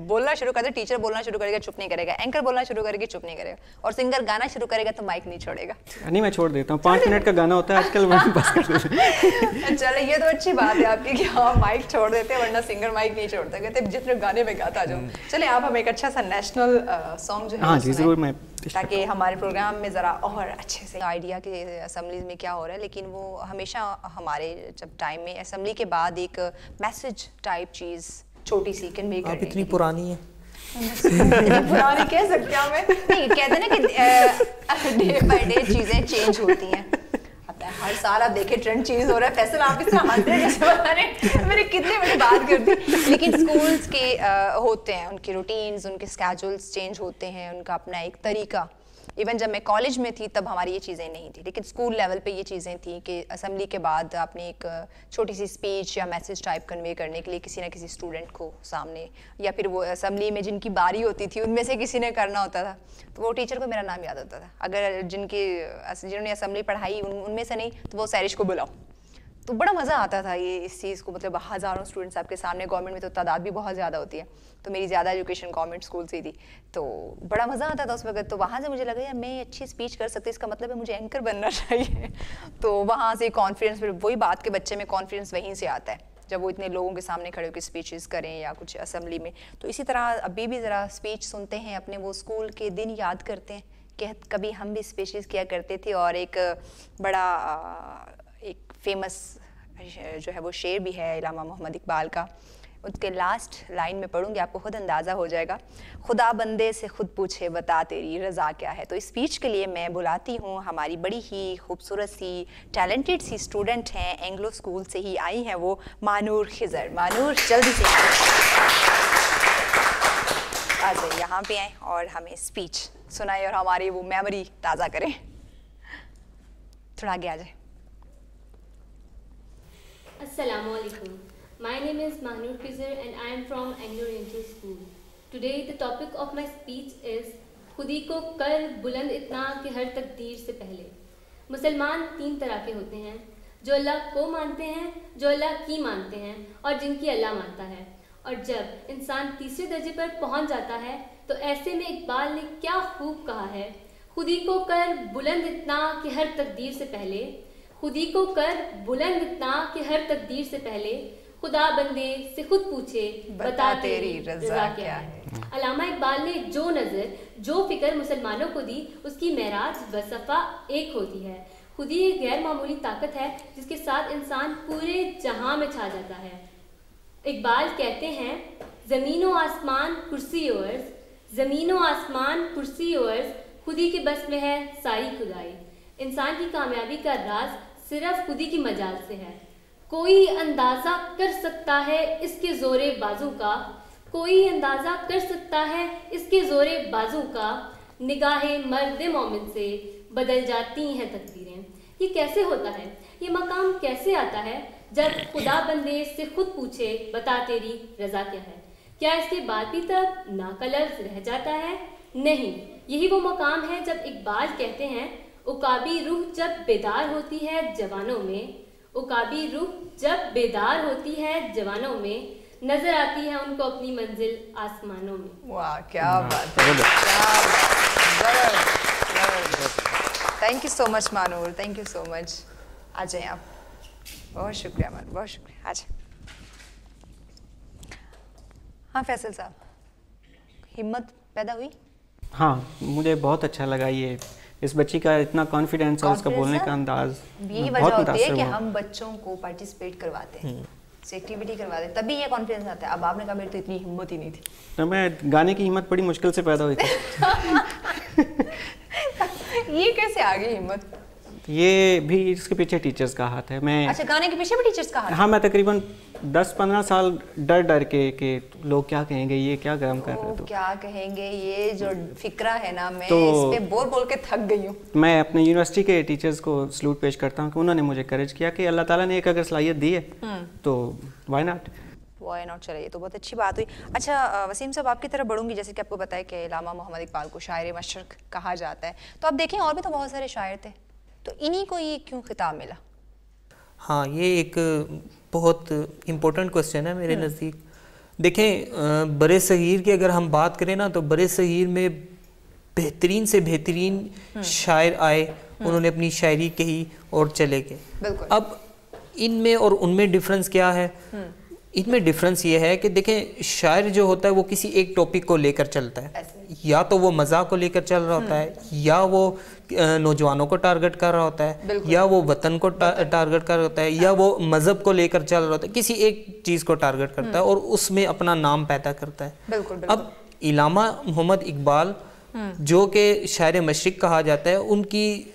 बोलना शुरू कर दे, टीचर बोलना शुरू करेगा चुप नहीं करेगा, एंकर बोलना शुरू करेगा चुप नहीं करेगा, और सिंगर गाना शुरू करेगा तो माइक नहीं छोड़ेगा। नहीं, मैं छोड़ देता हूँ, 5 मिनट का गाना होता है आजकल, मैं बस कर देता हूँ। चलो ये तो अच्छी बात है आपकी कि हाँ माइक छोड़ देते हैं, वरना सिंगर माइक नहीं छोड़ता, कहते जितने गाने में गाता जाओ। चले आप हम एक अच्छा सा नेशनल सॉन्ग जो है, हाँ जी ज़रूर, मैं ताकि हमारे प्रोग्राम में ज़रा और अच्छे से आइडिया के असेंबलीज में क्या हो रहा है। लेकिन वो हमेशा हमारे जब टाइम में असेंबली के बाद एक मैसेज टाइप चीज़ छोटी सी कन्वे करने। आप इतनी पुरानी है। पुरानी कह सकते हैं हमें, नहीं कहते ना कि डे बाय डे चीज़ें चेंज होती हैं। हर साल आप देखें ट्रेंड चेंज हो रहा है। फैसल आप इस तरह हंसते हैं जैसे पता नहीं मैंने कितने बड़ी बात कर दी। लेकिन स्कूल्स के होते हैं, उनके रूटीन्स, उनके स्केड्यूल्स चेंज होते हैं, उनका अपना एक तरीका। इवन जब मैं कॉलेज में थी तब हमारी ये चीज़ें नहीं थी, लेकिन स्कूल लेवल पे ये चीज़ें थी कि असेंबली के बाद आपने एक छोटी सी स्पीच या मैसेज टाइप कन्वे करने के लिए किसी ना किसी स्टूडेंट को सामने, या फिर वो असेंबली में जिनकी बारी होती थी उनमें से किसी ने करना होता था, तो वो टीचर को मेरा नाम याद होता था। अगर जिन्होंने असेंबली पढ़ाई उनमें से नहीं तो वो सैरिश को बुलाओ, तो बड़ा मज़ा आता था ये इस चीज़ को। मतलब हज़ारों स्टूडेंट्स आपके सामने, गवर्नमेंट में तो तादाद भी बहुत ज़्यादा होती है, तो मेरी ज़्यादा एजुकेशन गवर्नमेंट स्कूल से ही थी, तो बड़ा मज़ा आता था उस वक्त। तो वहाँ से मुझे लगा यार मैं अच्छी स्पीच कर सकती, इसका मतलब है मुझे एंकर बनना चाहिए। तो वहाँ से कॉन्फिडेंस, फिर वही बात के बच्चे में कॉन्फिडेंस वहीं से आता है जब वो इतने लोगों के सामने खड़े होकर स्पीचेस करें या कुछ असेंबली में। तो इसी तरह अभी भी ज़रा स्पीच सुनते हैं, अपने वो स्कूल के दिन याद करते हैं कि कभी हम भी स्पीचेस किया करते थे। और एक बड़ा एक फेमस जो है वो शेर भी है इलामा मोहम्मद इकबाल का, उसके लास्ट लाइन में पढ़ूंगी, आपको खुद अंदाज़ा हो जाएगा। खुदा बंदे से खुद पूछे बता तेरी रज़ा क्या है। तो इस स्पीच के लिए मैं बुलाती हूँ हमारी बड़ी ही खूबसूरत सी टैलेंटेड सी स्टूडेंट हैं, एंग्लो स्कूल से ही आई हैं वो, मानूर खिज़र। मानूर जल्दी से आ जाइए, यहाँ पे आएँ और हमें स्पीच सुनाएं और हमारी वो मेमोरी ताज़ा करें। थोड़ा आगे आ जाए। Assalamualaikum. My name is Mahnoor Khizr and I am from Anglo-Oriental School. Today the topic of my speech is खुदी को कर बुलंद इतना कि हर तकदीर से पहले। मुसलमान 3 तरह के होते हैं, जो अल्लाह को मानते हैं, जो अल्लाह की मानते हैं और जिनकी अल्लाह मानता है। और जब इंसान तीसरे दर्जे पर पहुंच जाता है तो ऐसे में इकबाल ने क्या खूब कहा है, खुदी को कर बुलंद इतना कि हर तकदीर से पहले, खुदी को कर बुलंद इतना कि हर तकदीर से पहले, खुदा बंदे से खुद पूछे बता तेरी रज़ा क्या है। अल्लामा इकबाल ने जो नज़र, जो फिक्र मुसलमानों को दी, उसकी महराज बसफ़ा एक होती है। खुदी एक गैर मामूली ताकत है जिसके साथ इंसान पूरे जहां में छा जाता है। इकबाल कहते हैं, ज़मीनो आसमान कुर्सी ओर्स, ज़मीनो आसमान कुर्सी ओर्स, खुदी के बस में है सारी खुदाई। इंसान की कामयाबी का राज सिर्फ खुदी की मजाल से है। कोई अंदाज़ा कर सकता है इसके ज़ोरे बाजू का, कोई अंदाज़ा कर सकता है इसके ज़ोरे बाजू का, निगाहे मर्द मोमिन से बदल जाती हैं तकदीरें। ये कैसे होता है, ये मकाम कैसे आता है जब खुदा बंदे से खुद पूछे बता तेरी रज़ा क्या है। क्या इसके बाद भी तब ना का लफ्ज़ रह जाता है? नहीं, यही वो मकाम है जब इकबाल कहते हैं, उकाबी रूह जब बेदार होती है जवानों में, उकाबी रूह जब बेदार होती है जवानों में, नजर आती है उनको अपनी मंजिल आसमानों में। वाह क्या बात है, thank you so much Manoor, thank you so much. आ जाए आप, बहुत शुक्रिया मानूर, बहुत शुक्रिया। आ जाए। हाँ फैसल साहब, हिम्मत पैदा हुई? हाँ, मुझे बहुत अच्छा लगा ये इस बच्ची का इतना कॉन्फिडेंस और उसका बोलने का अंदाज। यही वजह होती है कि हम बच्चों को पार्टिसिपेट करवाते हैं एक्टिविटी करवा दे तभी ये कॉन्फिडेंस आता है। अब आपने कहा मेरी तो इतनी हिम्मत ही नहीं थी। तो मैं गाने की हिम्मत बड़ी मुश्किल से पैदा हुई थी। ये कैसे आ गई हिम्मत? ये भी इसके पीछे टीचर्स का हाथ है। मैं अच्छा, गाने के पीछे भी टीचर्स का हाथ? हाँ, मैं तकरीबन 10-15 साल डर डर के लोग क्या कहेंगे, ये क्या गरम कर रहे, तो क्या कहेंगे, ये जो फिक्रा है ना, मैं तो इस पे बोल के थक गई हूँ। मैं अपने यूनिवर्सिटी के टीचर्स को सलूट पेश करता हूँ कि उन्होंने मुझे करेज किया कि अल्लाह ताला ने एक अगर सलाहियत दी है तो व्हाई नॉट। वाई नॉट, चले, ये तो बहुत अच्छी बात हुई। अच्छा वसीम साहब, आपकी तरफ बढ़ूंगी। जैसे कि आपको बताया कि इलामा मोहम्मद इकबाल को शायर मशरक कहा जाता है, तो आप देखें और भी तो बहुत सारे शायर थे, तो इन्हीं को ये क्यों खिताब मिला? हाँ, ये एक बहुत इम्पोर्टेंट क्वेश्चन है मेरे नज़दीक। देखें, बरे सगीर की अगर हम बात करें ना, तो बरे सगीर में बेहतरीन से बेहतरीन शायर आए, उन्होंने अपनी शायरी कही और चले गए। अब इनमें और उनमें डिफरेंस क्या है? इनमें डिफरेंस ये है कि देखें, शायर जो होता है वो किसी एक टॉपिक को लेकर चलता है, या तो वो मजाक को लेकर चल रहा होता है, या वो नौजवानों को टारगेट कर रहा होता है, या वो वतन को टारगेट कर रहा होता है, या वो मजहब को लेकर चल रहा होता है, किसी एक चीज़ को टारगेट करता है और उसमें अपना नाम पैदा करता है। अब इलामा मोहम्मद इकबाल जो कि शायर मशरिक कहा जाता है, उनकी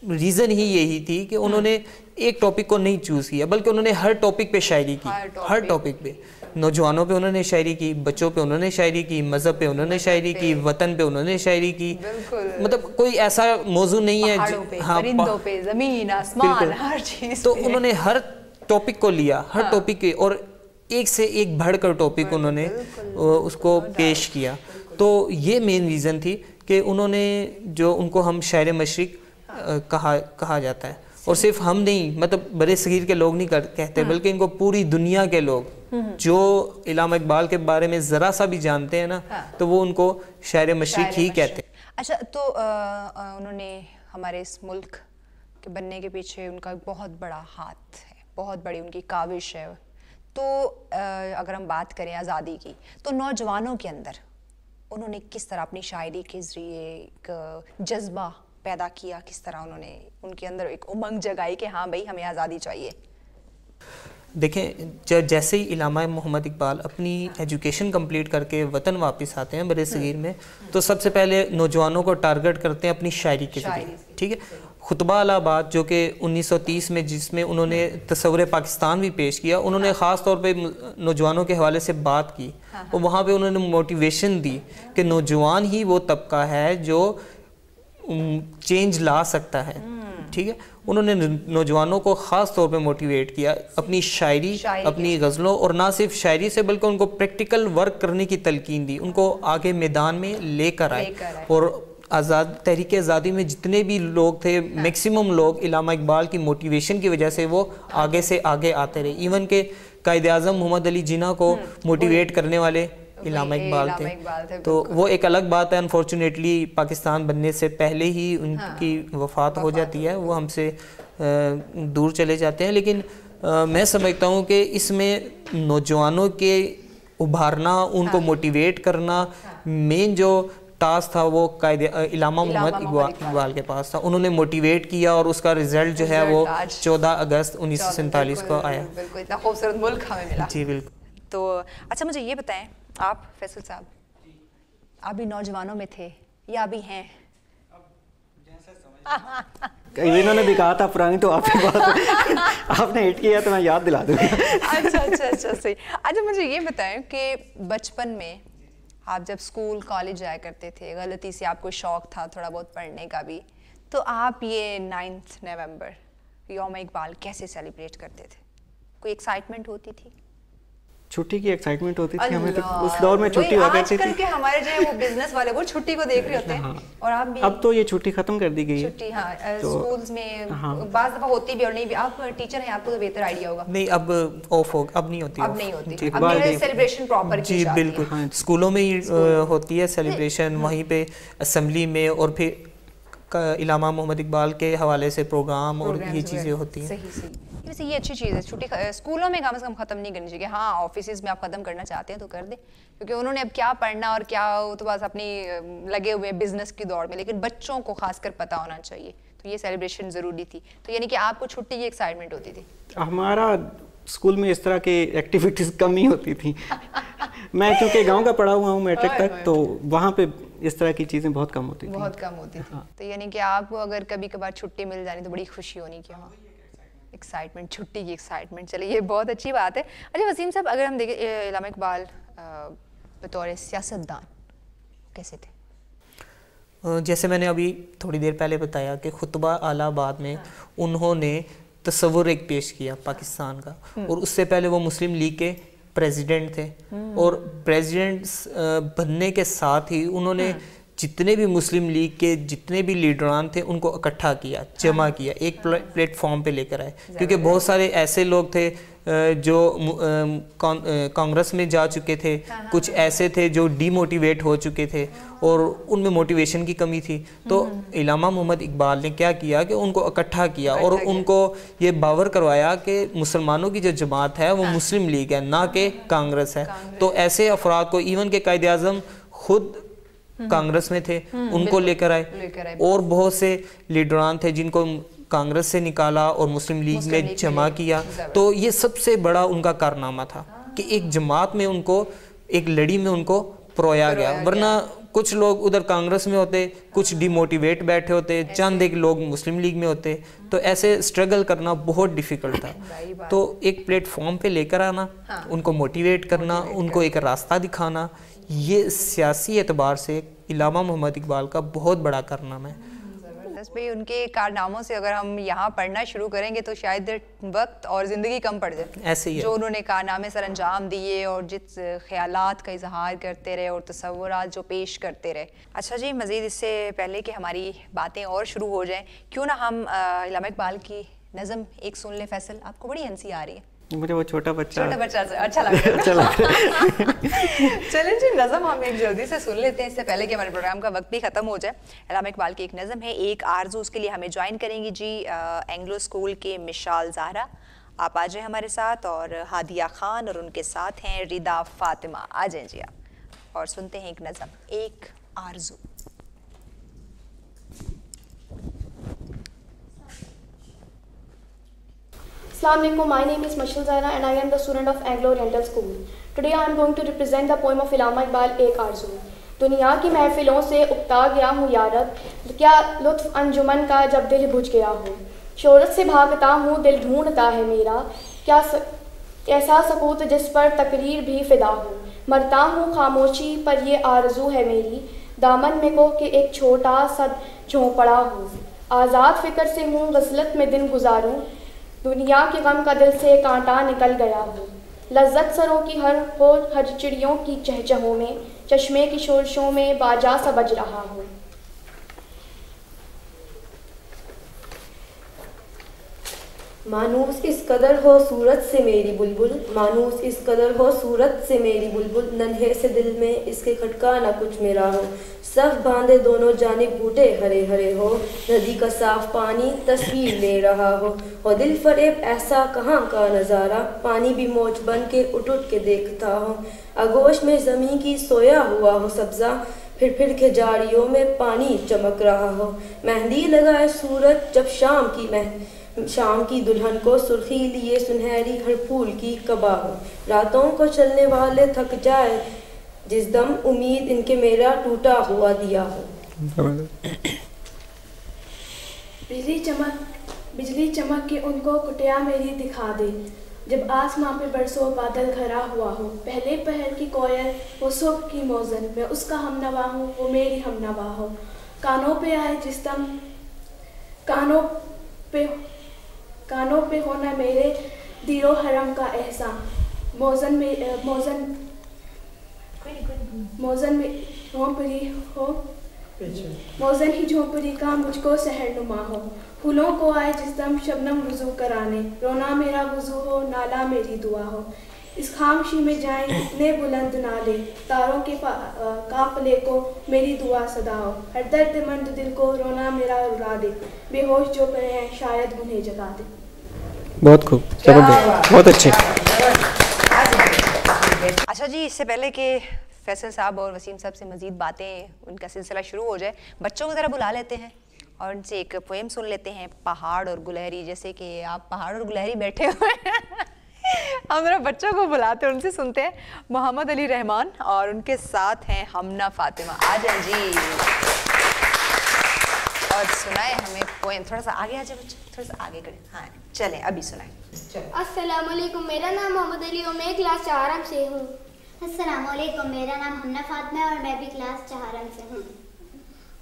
रीज़न ही यही थी कि उन्होंने एक टॉपिक को नहीं चूज़ किया, बल्कि उन्होंने हर टॉपिक पे शायरी की। हर टॉपिक पे, नौजवानों पे उन्होंने शायरी की, बच्चों पे उन्होंने शायरी की, मज़हब पे उन्होंने शायरी की, वतन पे उन्होंने शायरी की। मतलब कोई ऐसा मौजू नहीं है। हाँ, पे, ज़मीन, आसमान, हर चीज़। तो उन्होंने हर टॉपिक को लिया, हर टॉपिक के, और एक से एक बढ़कर टॉपिक उन्होंने उसको पेश किया। तो ये मेन रीज़न थी कि उन्होंने जो उनको हम शायर मशरिक कहा जाता है। और सिर्फ हम नहीं, मतलब बड़े सगीर के लोग नहीं कहते, बल्कि इनको पूरी दुनिया के लोग जो इलामा इकबाल के बारे में ज़रा सा भी जानते हैं ना, तो वो उनको शायर मशरिक ही कहते हैं। अच्छा, तो उन्होंने हमारे इस मुल्क के बनने के पीछे उनका बहुत बड़ा हाथ है, बहुत बड़ी उनकी काविश है। तो अगर हम बात करें आज़ादी की, तो नौजवानों के अंदर उन्होंने किस तरह अपनी शायरी के ज़रिए एक जज्बा पैदा किया, किस तरह उन्होंने उनके अंदर एक उमंग जगाई कि हाँ भाई हमें आज़ादी चाहिए? देखें, जैसे ही इलामा मोहम्मद इकबाल अपनी एजुकेशन कंप्लीट करके वतन वापस आते हैं बरे सगीर में, तो सबसे पहले नौजवानों को टारगेट करते हैं अपनी शायरी के ज़रिए। ठीक है, खुतबा अलाहाबाद जो कि 1930 में, जिसमें उन्होंने तस्वुर पाकिस्तान भी पेश किया, उन्होंने ख़ास तौर पे नौजवानों के हवाले से बात की और वहाँ पे उन्होंने मोटिवेशन दी कि नौजवान ही वो तबका है जो चेंज ला सकता है। ठीक है, उन्होंने नौजवानों को ख़ास तौर पे मोटिवेट किया अपनी शायरी अपनी गज़लों, और ना सिर्फ शायरी से बल्कि उनको प्रैक्टिकल वर्क करने की तलकीन दी, उनको आगे मैदान में लेकर आए। और तहरीक आज़ादी में जितने भी लोग थे, मैक्सिमम लोग इलामा इकबाल की मोटिवेशन की वजह से वो आगे से आगे आते रहे। इवन के कायद आज़म मोहम्मद अली जिन्ना को मोटिवेट करने वाले इलामा इकबाल थे। तो वो एक अलग बात है, अनफॉर्चुनेटली पाकिस्तान बनने से पहले ही उनकी वफ़ात हो जाती है, वो हमसे दूर चले जाते हैं। लेकिन मैं समझता हूँ कि इसमें नौजवानों के उभारना, उनको मोटिवेट करना, मेन जो टास्क था वो इलामा मोहम्मद इकबाल के पास था। उन्होंने मोटिवेट किया और उसका रिजल्ट जो है वो 14 अगस्त 1947 को आया। बिल्कुल, इतना खूबसूरत मुल्क हमें मिला। जी बिल्कुल। तो अच्छा, मुझे ये बताएं, आप फैसल साहब, आप भी नौजवानों में थे या अभी हैं? इन्होंने भी कहा था पुरानी, तो आपकी बात आपने हिट किया तो मैं याद दिला दूंगा। अच्छा सही। अच्छा, मुझे ये बताएं कि बचपन में आप जब स्कूल कॉलेज जाया करते थे, गलती से आपको शौक था थोड़ा बहुत पढ़ने का भी, तो आप ये 9 नवंबर यौम इकबाल कैसे सेलिब्रेट करते थे? कोई एक्साइटमेंट होती थी? छुट्टी की एक्साइटमेंट होती थी हमें, तो उस दौर में छुट्टी हुआ करती थी। के हमारे जो वो बिजनेस वाले वो छुट्टी को देख रहे होते हैं। हाँ। और आप भी? अब तो ये छुट्टी खत्म कर दी गई है। छुट्टी, हाँ, तो स्कूल्स में बाज़ दफ़ा होती भी और नहीं भी। आप टीचर हैं, आपको तो बेहतर आइडिया होगा। नहीं, अब ऑफ हो, अब नहीं होती। अब नहीं होती, अब सेलिब्रेशन प्रॉपर जी बिल्कुल। हाँ, स्कूलों में ही होती है सेलिब्रेशन, वहीं पे असेंबली में, और फिर इलामा मोहम्मद इकबाल के हवाले से प्रोग्राम और ये चीज़ें होती हैं। सही। वैसे ये अच्छी चीज़ है, छुट्टी स्कूलों में कम से कम ख़त्म नहीं करनी चाहिए। हाँ, ऑफिस में आप ख़त्म करना चाहते हैं तो कर दे, क्योंकि उन्होंने अब क्या पढ़ना और क्या, तो बस अपनी लगे हुए बिजनेस की दौड़ में। लेकिन बच्चों को खासकर पता होना चाहिए, तो ये सेलिब्रेशन ज़रूरी थी। तो यानी कि आपको छुट्टी की एक्साइटमेंट होती थी? हमारा स्कूल में इस तरह की एक्टिविटीज़ कम ही होती थी। मैं क्योंकि गांव का पढ़ा हुआ हूँ मैट्रिक तक, तो वहाँ पे इस तरह की चीज़ें बहुत कम होती थी। बहुत कम होती थी। हाँ। तो यानी कि आपको अगर कभी कभार छुट्टी मिल जानी तो बड़ी खुशी होनी कि हाँ, एक्साइटमेंट, छुट्टी की एक्साइटमेंट। चलिए ये बहुत अच्छी बात है। अच्छा वसीम साहब, अगर हम देखें इल्हामा इकबाल बतौर सियासतदान कैसे थे? जैसे मैंने अभी थोड़ी देर पहले बताया कि खुतबा आलाबाद में उन्होंने तस्वुर एक पेश किया पाकिस्तान का, और उससे पहले वो मुस्लिम लीग के प्रेसिडेंट थे, और प्रेसिडेंट बनने के साथ ही उन्होंने जितने भी मुस्लिम लीग के जितने भी लीडरान थे उनको इकट्ठा किया, जमा किया, एक प्लेटफॉर्म पे लेकर आए। क्योंकि बहुत सारे ऐसे लोग थे जो कांग्रेस में जा चुके थे, कुछ ऐसे थे जो डीमोटिवेट हो चुके थे और उनमें मोटिवेशन की कमी थी। तो इल्हामा मोहम्मद इकबाल ने क्या किया कि उनको इकट्ठा किया और उनको ये बावर करवाया कि मुसलमानों की जो जमात है वो मुस्लिम लीग है, ना कि कांग्रेस है। तो ऐसे अफराद को, इवन के कायदे आज़म खुद कांग्रेस में थे, उनको लेकर आए, और बहुत से लीडरान थे जिनको कांग्रेस से निकाला और मुस्लिम लीग में जमा किया। तो ये सबसे बड़ा उनका कारनामा था कि एक जमात में उनको, एक लड़ी में उनको परोया गया। वरना कुछ लोग उधर कांग्रेस में होते, कुछ डिमोटिवेट बैठे होते, चंद एक लोग मुस्लिम लीग में होते, तो ऐसे स्ट्रगल करना बहुत डिफिकल्ट था। तो एक प्लेटफॉर्म पे लेकर आना, उनको मोटिवेट करना, उनको एक रास्ता दिखाना, ये सियासी एतबार से इल्हामा मोहम्मद इकबाल का बहुत बड़ा कारनामा है। जबरदस्त भाई, उनके कारनामों से अगर हम यहाँ पढ़ना शुरू करेंगे तो शायद वक्त और ज़िंदगी कम पड़ जाए। ऐसे ही जो उन्होंने कारनामे सर अंजाम दिए और जिस ख्यालात का इजहार करते रहे और तसव्वुरात जो पेश करते रहे। अच्छा जी, मज़ीद इससे पहले कि हमारी बातें और शुरू हो जाएं, क्यों ना हम इल्हामा इकबाल की नज़म एक सुन लें। फैसल, आपको बड़ी हंसी आ रही है। मुझे वो छोटा बच्चा अच्छा लग रहा है। चलें जी, नज़म हम एक जल्दी से सुन लेते हैं इससे पहले कि हमारे प्रोग्राम का वक्त भी ख़त्म हो जाए। इल्हामा इकबाल की एक नज़म है, एक आरज़ू। उसके लिए हमें ज्वाइन करेंगी जी एंग्लो स्कूल के मिशाल ज़हरा। आप आ जाएँ हमारे साथ, और हादिया खान और उनके साथ हैं रिदा फातिमा। आ जाएँ जी आप, और सुनते हैं एक नज़म, एक आरज़ू। Assalamu alaikum, my name is Mashal Zahra and I am the student of Anglo Oriental School. Today I am going to represent the poem of Iल्हामा Iqbal, एक आरज़ू। दुनिया की महफिलों से उकता गया हूँ यारब, क्या लुत्फ़ अंजुमन का जब दिल बुझ गया हो। शोहरत से भागता हूँ, दिल ढूंढता है मेरा, क्या ऐसा सकूत जिस पर तकरीर भी फ़िदा हो। मरता हूँ खामोशी पर ये आरज़ू है मेरी, दामन में को कि एक छोटा सा झोंपड़ा हो। आज़ाद फ़िक्र से हूँ गज़लत में दिन गुजारूँ, दुनिया के गम का दिल से कांटा निकल गया हो। लज्जत सरों की हर चिड़ियों की चहचहों में, चश्मे की शोरशों में बाजा सा बज रहा हो। मानूस इस कदर हो सूरत से मेरी बुलबुल, मानूस इस कदर हो सूरत से मेरी बुलबुल, नन्हे से दिल में इसके खटका ना कुछ मेरा हो। सब बांधे दोनों जानिब बूटे हरे हरे हो, नदी का साफ पानी तस्वीर ले रहा हो दिल फरेब ऐसा कहाँ का नज़ारा, पानी भी मौज बन के उठ के देखता हो। आगोश में ज़मीन की सोया हुआ हो सब्ज़ा, फिर के जाड़ियों में पानी चमक रहा हो। मेहंदी लगाए सूरज जब शाम की दुल्हन को, सुर्खी लिए सुनहरी हर फूल की कबा हो। रातों को चलने वाले थक जाए जिस दम, उम्मीद इनके मेरा टूटा हुआ दिया हो। बिजली चमक के उनको कुटिया मेरी दिखा दे, जब आसमां पे बरसों बादल घरा हुआ हो। पहले पहर की कोयल वो सुबह की मौजन, मैं उसका हमनवा हूँ वो मेरी हमनवा हो। कानों पे आए जिस दम, कानों पे होना मेरे दीरो हरम का एहसान, मौजन में झोंपड़ी हो, मौजन ही झोंपड़ी का मुझको सहरनुमा हो। फूलों को आए जिस दम शबनम वुज़ू कराने, रोना मेरा वुज़ू हो नाला मेरी दुआ हो। इस खामोशी में जाएं इतने बुलंद नाले, तारों के काफिले को मेरी दुआ सदा हो। हर दर्दमंद दिल को रोना मेरा रुला दे, बेहोश जो करे हैं शायद उन्हें जगा दे। बहुत खूब, जबरदस्त, बहुत अच्छे। अच्छा जी, इससे पहले कि फैसल साहब और वसीम साहब से मज़ीद बातें, उनका सिलसिला शुरू हो जाए, बच्चों को ज़रा बुला लेते हैं और उनसे एक पोएम सुन लेते हैं, पहाड़ और गुलहरी। जैसे कि आप पहाड़ और गुलहरी बैठे हुए हैं हम जरा बच्चों को बुलाते हैं, उनसे सुनते हैं मोहम्मद अली रहमान और उनके साथ हैं हमना फातिमा। आ जाए जी और सुनाए हमें पोएम। थोड़ा सा आगे आ जाए बच्चों, थोड़ा सा आगे करें। हाँ चलें अभी सुनाए। अस्सलाम वालेकुम, मेरा नाम मोहम्मद अली और मैं क्लास 4 से हूँ। अस्सलाम वालेकुम, मेरा नाम हमना फातिमा है और मैं भी क्लास 4 से हूँ।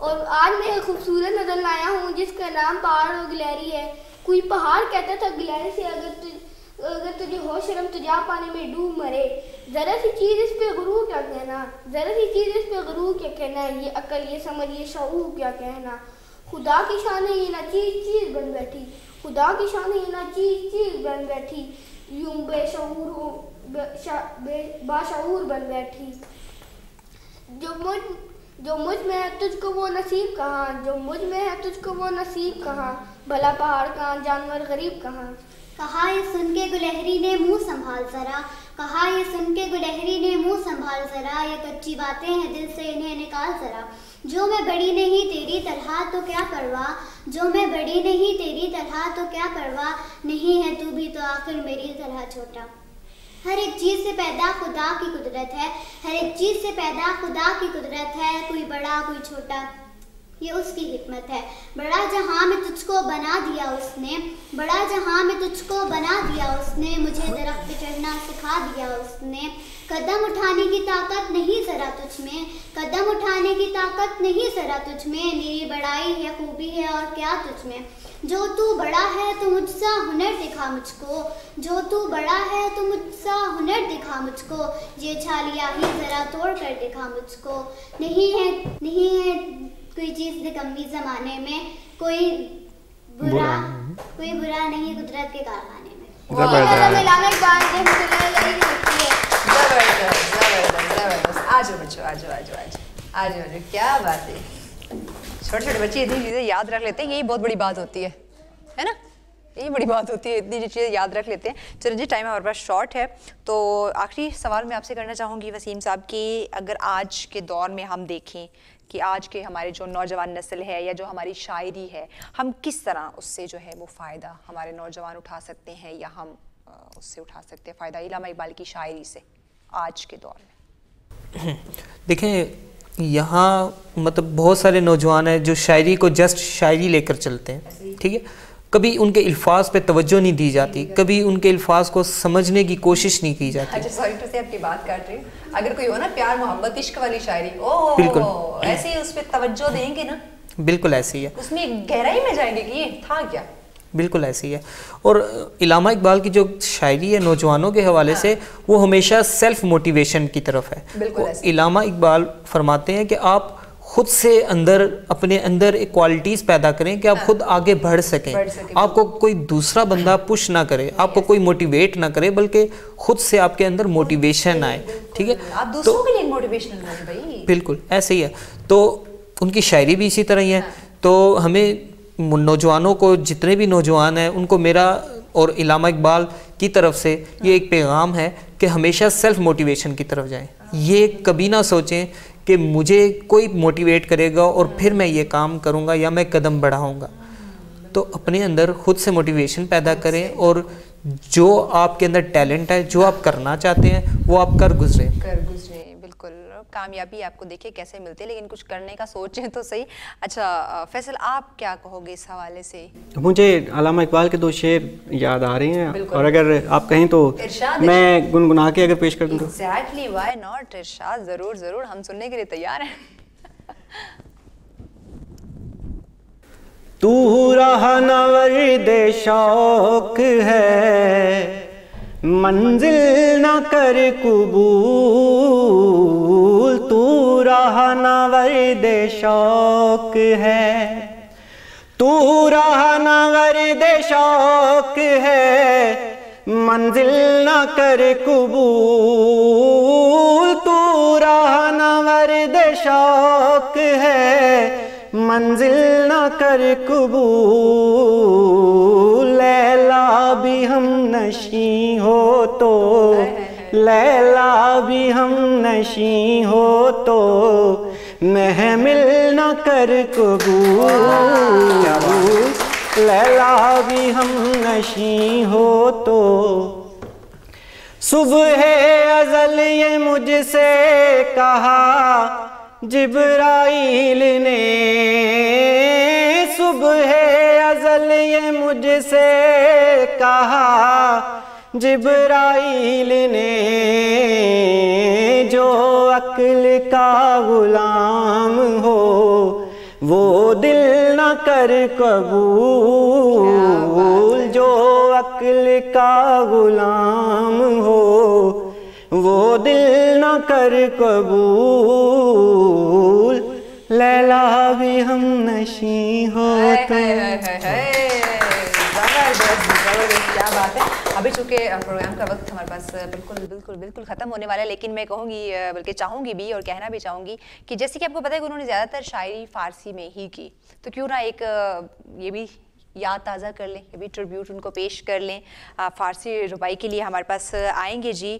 और आज मैं एक खूबसूरत नज़र लाया हूँ जिसका नाम पहाड़ और गिलहरी है। कोई पहाड़ कहता था गिलहरी से, अगर तुझे हो शर्म तो जा पानी में डूब मरे। ज़रा सी चीज़ इस पे गुरूर क्या कहना, ज़रा सी चीज़ इस पे गुरूर क्या कहना, ये अकल ये समझ ये शऊर क्या कहना। खुदा की शान है ये ना चीज़ चीज़ बन बैठी, खुदा की शान है ये ना चीज़ चीज़ बन बैठी, यूं बेशऊर हो बाशऊर बन बैठी। जो मुझ में है तुझको वो नसीब कहाँ, जो मुझ में है तुझको वो नसीब कहाँ, भला पहाड़ कहाँ जानवर गरीब कहाँ। कहा ये सुन के गुलहरी ने मुंह संभाल जरा, कहा ये सुन के गुलहरी ने मुंह संभाल जरा, ये कच्ची बातें हैं दिल से इन्हें निकाल जरा। जो मैं बड़ी नहीं तेरी तरह तो क्या परवाह, जो मैं बड़ी नहीं तेरी तरह तो क्या परवाह, नहीं है तू भी तो आखिर मेरी तरह छोटा। हर एक चीज़ से पैदा खुदा की कुदरत है, हर एक चीज़ से पैदा खुदा की कुदरत है, कोई बड़ा कोई छोटा ये उसकी हिकमत है। बड़ा जहां में तुझको बना दिया उसने, बड़ा जहां में तुझको बना दिया उसने, मुझे दरख्त पे चढ़ना सिखा दिया उसने। कदम उठाने की ताकत नहीं ज़रा तुझ में, कदम उठाने की ताकत नहीं ज़रा तुझ में, मेरी बड़ाई है खूबी है और क्या तुझ में। जो तू बड़ा है तो मुझसा हुनर दिखा मुझको, जो तू बड़ा है तो मुझसा हुनर दिखा मुझको, ये छालिया ही ज़रा तोड़ कर दिखा मुझको। नहीं है कोई चीज़ निकम्मी ज़माने में, कोई बुरा नहीं कुदरत के कारखाने में। जबरदस्त। आज बच्चों आज क्या बात है। छोटे छोटे बच्चे इतनी चीज़ें याद रख लेते हैं, यही बहुत बड़ी बात होती है ना, यही बड़ी बात होती है, इतनी चीज़ें याद रख लेते हैं। चलो जी टाइम हमारे पास शॉर्ट है, तो आखिरी सवाल मैं आपसे करना चाहूँगी वसीम साहब कि अगर आज के दौर में हम देखें कि आज के हमारे जो नौजवान नस्ल है या जो हमारी शायरी है, हम किस तरह उससे जो है वो फ़ायदा हमारे नौजवान उठा सकते हैं या हम उससे उठा सकते हैं फ़ायदा इल्लामा इकबाल की शायरी से आज के दौर में। देखें यहाँ मतलब बहुत सारे नौजवान हैं जो शायरी को जस्ट शायरी लेकर चलते हैं, ठीक है, कभी उनके अल्फाज पे तवज्जो नहीं दी जाती, कभी उनके अल्फाज को समझने की कोशिश नहीं की जाती। अच्छा सॉरी टू से आपकी बात काट रही हूँ, अगर कोई हो ना प्यार मोहब्बत इश्क वाली शायरी, ओह बिल्कुल ऐसे ही उस पर तवज्जो देंगे ना, बिल्कुल ऐसी है, उसमें गहराई में जाएंगे कि ये था क्या, बिल्कुल ऐसी है। और इल्लामा इकबाल की जो शायरी है नौजवानों के हवाले से वो हमेशा सेल्फ मोटिवेशन की तरफ है। इल्लामा इकबाल फरमाते हैं कि आप खुद से अपने अंदर एक क्वालिटीज़ पैदा करें कि आप खुद आगे बढ़ सकें, आपको कोई दूसरा बंदा पुश ना करे, आपको कोई मोटिवेट ना करे, बल्कि खुद से आपके अंदर मोटिवेशन आए, ठीक है, आप दूसरों के लिए मोटिवेशनल बने भाई, बिल्कुल ऐसे ही है। तो उनकी शायरी भी इसी तरह ही है। तो हमें नौजवानों को, जितने भी नौजवान हैं, उनको मेरा और इल्लामा इकबाल की तरफ से ये एक पैगाम है कि हमेशा सेल्फ मोटिवेशन की तरफ जाएं। ये कभी ना सोचें कि मुझे कोई मोटिवेट करेगा और फिर मैं ये काम करूँगा या मैं कदम बढ़ाऊँगा। तो अपने अंदर खुद से मोटिवेशन पैदा करें और जो आपके अंदर टैलेंट है, जो आप करना चाहते हैं, वो आप कर गुजरे। बिल्कुल, कामयाबी आपको देखिए कैसे मिलती है, लेकिन कुछ करने का सोचें तो सही। अच्छा फैसल, आप क्या कहोगे इस हवाले से? मुझे अल्लामा इकबाल के 2 शेर याद आ रहे हैं और अगर आप कहें तो मैं गुनगुना के अगर पेश कर दूँ। एग्जैक्टली, व्हाई नॉट इरशाद, ज़रूर ज़रूर, हम सुनने के लिए तैयार हैं। तू रहनवर्दे शौक है, मंजिल न कर कबूल, तू रहनवर्दे शौक है, तू रहनवर्दे शौक है, मंजिल न कर कबूल, तू रहनवर्दे शौक है, मंजिल न कर कबूल। लैला भी हम नशी हो तो, लैला भी हम नशी हो तो, महमिल न कर कबूल। लैला भी हम नशी हो तो, सुबह अज़ल ये मुझसे कहा जिब्राइल ने, सुबह अज़ल ये मुझसे कहा जिब्राइल ने, जो अक्ल का गुलाम हो वो दिल न कर कबूल, जो अक्ल का गुलाम हो वो दिल न कर कबूल, लैला भी हम नशी हो तो। क्या बात है। अभी चूंकि प्रोग्राम का वक्त हमारे पास बिल्कुल ख़त्म होने वाला है, लेकिन मैं कहूँगी बल्कि चाहूँगी भी और कहना भी चाहूँगी कि जैसे कि आपको पता है कि उन्होंने ज़्यादातर शायरी फ़ारसी में ही की, तो क्यों ना एक ये भी याद ताज़ा कर लें, ये भी ट्रिब्यूट उनको पेश कर लें। फ़ारसी रुबाई के लिए हमारे पास आएंगे जी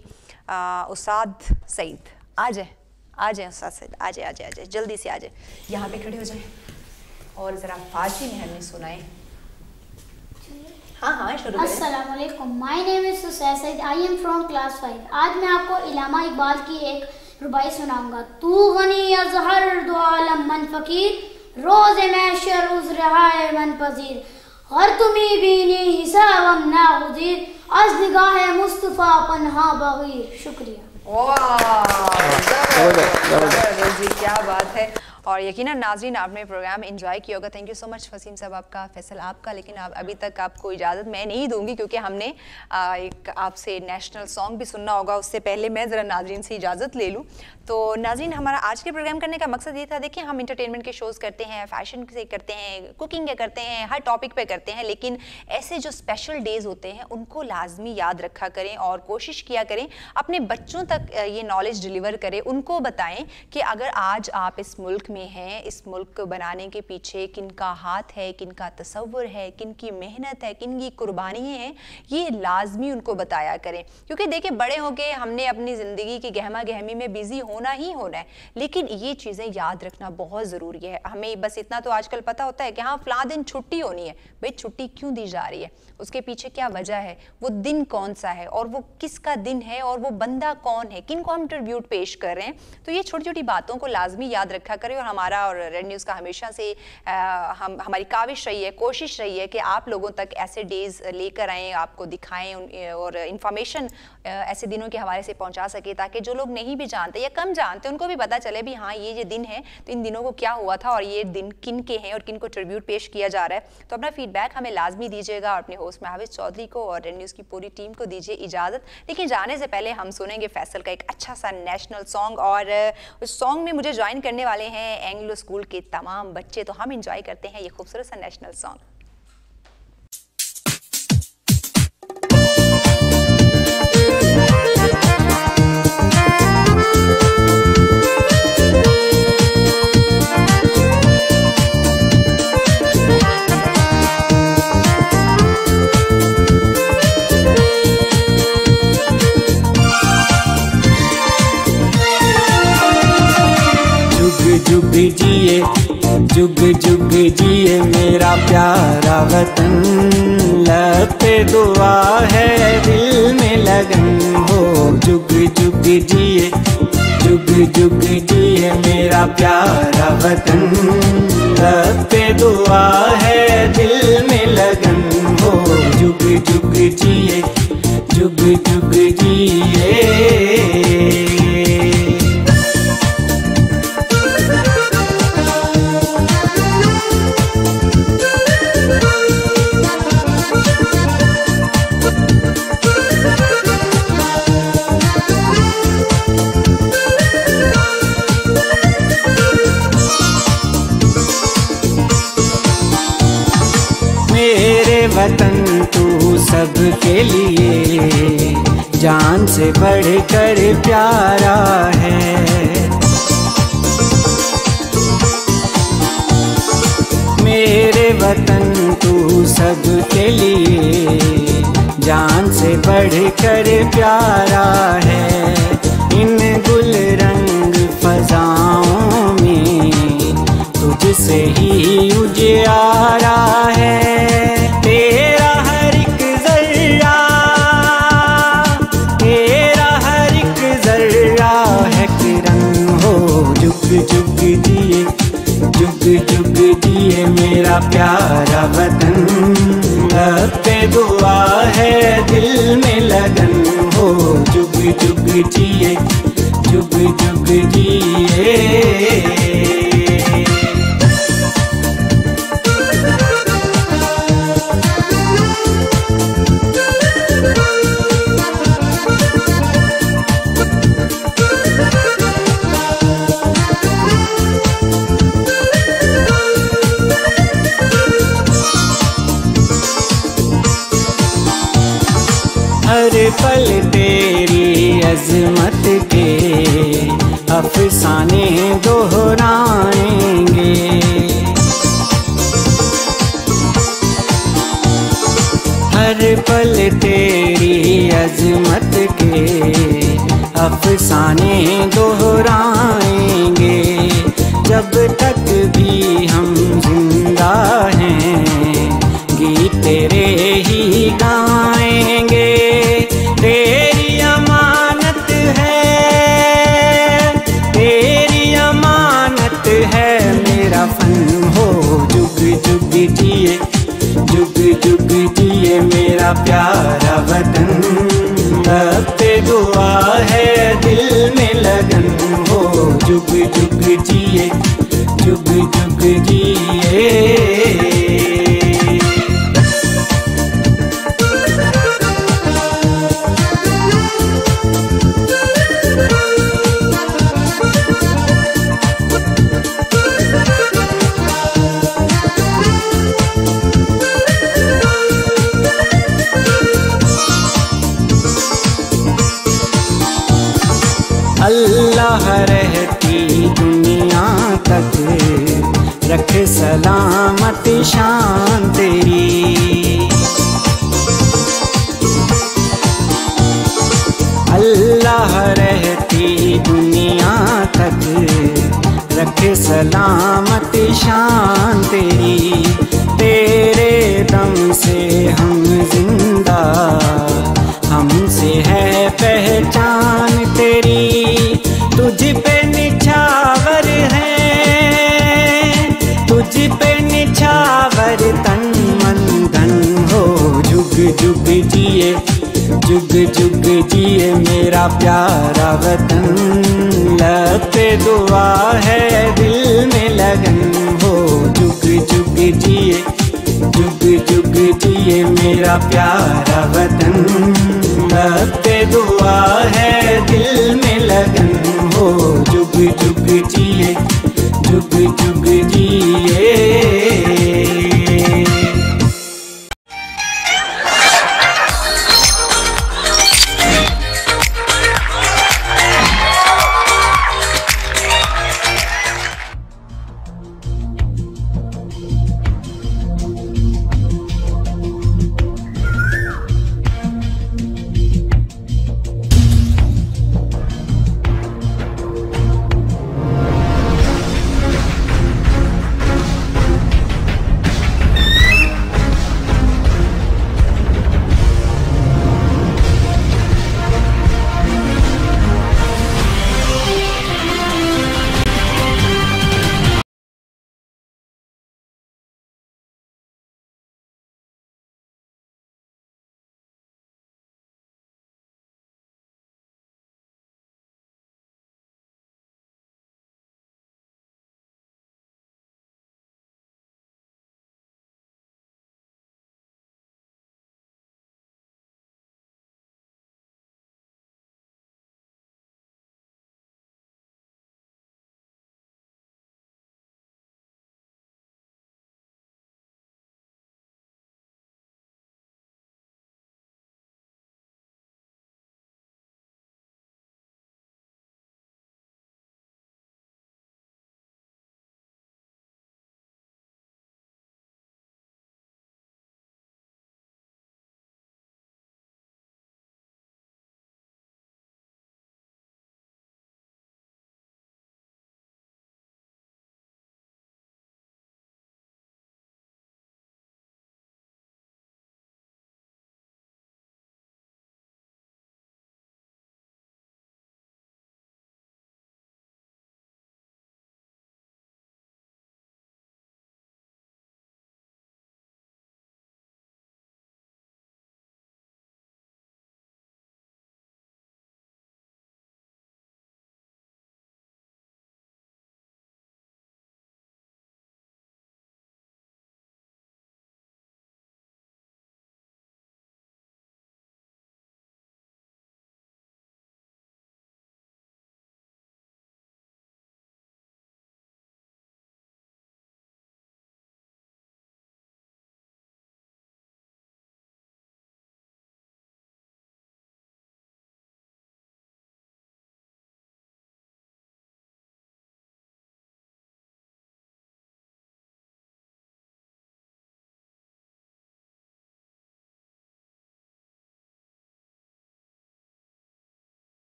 उस्ताद सईद। आ जाए उस्ताद सईद, आ जाए जल्दी से आ जाए, यहाँ पे खड़े हो जाएं और ज़रा फ़ारसी में हमें सुनाएं। हाँ शुरू करें। अस्सलाम वालेकुम, my name is Susaid Saeed, I am from class 5। आज मैं आपको इलामा इकबाल की एक रुबाई सुनाऊंगा। तू गनी अज़हर दो आलम मन फ़कीर, रोज़े महशर उस रहाए मन पजीर, हर तुम्ही बीनी हिसाबम नागुज़ीर, अज़ निगाह मुस्तफ़ा पन्हा बगीर। शुक्रिया। जी क्या बात है। और यकीनन नाज़रीन आपने प्रोग्राम एंजॉय किया होगा। थैंक यू सो मच फसीम साहब आपका, फैसल आपका। लेकिन अभी तक आपको इजाज़त मैं नहीं दूंगी क्योंकि हमने एक आपसे नेशनल सॉन्ग भी सुनना होगा। उससे पहले मैं ज़रा नाज़रीन से इजाज़त ले लूँ। तो नाज़रीन हमारा आज के प्रोग्राम करने का मकसद ये था, देखिए हम इंटरटेनमेंट के शोज़ करते हैं, फैशन से करते हैं, कुकिंग के करते हैं, हर टॉपिक पे करते हैं, लेकिन ऐसे जो स्पेशल डेज़ होते हैं उनको लाजमी याद रखा करें और कोशिश किया करें अपने बच्चों तक ये नॉलेज डिलीवर करें। उनको बताएं कि अगर आज आप इस मुल्क में हैं, इस मुल्क को बनाने के पीछे किन का हाथ है, किन का तसव्वुर है, किन की मेहनत है, किन की कुर्बानियाँ हैं, ये लाजमी उनको बताया करें। क्योंकि देखिए बड़े होके हमने अपनी ज़िंदगी की गहमा गहमी में बिज़ी होना ही होना है, लेकिन ये चीज़ें याद रखना बहुत ज़रूरी है। हमें बस इतना तो आजकल पता होता है कि हाँ फ़लाँ दिन छुट्टी होनी है, भाई छुट्टी क्यों दी जा रही है, उसके पीछे क्या वजह है, वो दिन कौन सा है और वो किसका दिन है और वो बंदा कौन है, किन को हम ट्रिब्यूट पेश कर रहे हैं। तो ये छोटी छोटी बातों को लाजमी याद रखा करें। और हमारा और रेड न्यूज़ का हमेशा से हमारी काविश रही है, कोशिश रही है कि आप लोगों तक ऐसे डेज़ लेकर आएँ, आपको दिखाएं और इंफॉर्मेशन ऐसे दिनों के हवाले से पहुंचा सके, ताकि जो लोग नहीं भी जानते या कम जानते उनको भी पता चले भी हाँ ये दिन है तो इन दिनों को क्या हुआ था और ये दिन किन के हैं और किन को ट्रिब्यूट पेश किया जा रहा है। तो अपना फीडबैक हमें लाजमी दीजिएगा और अपने होस्ट महविज चौधरी को और रेड न्यूज़ की पूरी टीम को दीजिए इजाज़त। लेकिन जाने से पहले हम सुनेंगे फैसल का एक अच्छा सा नेशनल सॉन्ग, और उस सॉन्ग में मुझे ज्वाइन करने वाले हैं एंग्लो स्कूल के तमाम बच्चे। तो हम इंजॉय करते हैं ये खूबसूरत सा नेशनल सॉन्ग। जुग जिए जुग जुग जिए मेरा प्यारा वतन, लब पे दुआ है दिल में लगन हो। जुग जुग जिए जुग जुग जिए मेरा प्यारा वतन, लब पे दुआ है दिल में लगन हो। जुग जुग जिए जुग जुग जिए। वतन तू सबके लिए जान से बढ़कर प्यारा है। मेरे वतन तू सबके लिए जान से बढ़कर प्यारा है। इन गुल रंग फजाओं में तुझसे ही उजियारा है। तेरा हर एक जर्रा जुग जुग जिए मेरा प्यारा वतन, लब पे दुआ है दिल में लगन हो। जुग जुग जिए, जुग जुग जिए। हर पल तेरी अजमत के अफसाने दोहराएंगे। हर पल तेरी अजमत के अफसाने दोहराएंगे। जब तक भी हम जिंदा हैं गीत तेरे ही गाएंगे। तेरी अमानत है, तेरी अमानत है मेरा फन हो। जुग जुग जिए, जुग जुग जिए मेरा प्यारा वतन, लब पे दुआ है दिल में लगन हो। जुग जुग जिए, जुग जुग जिए। अल्लाह रहती दुनिया तक रख सलामत शान तेरी। अल्लाह रहती दुनिया तक रख सलामत शान तेरी। तेरे दम से हम जिंदा, हमसे है पहचान तेरी। तुझ पे निछावर है, तुझ पे निछावर तन मन धन हो। जुग जुग जिए, जुग जुग जिए मेरा प्यारा वतन, लब पे दुआ है दिल में लगन हो। जुग जुग जिए, जुग जुग जिए मेरा प्यारा वतन, लब पे दुआ है दिल में लगन हो। जुग जुग जिए, जुग जुग जिए।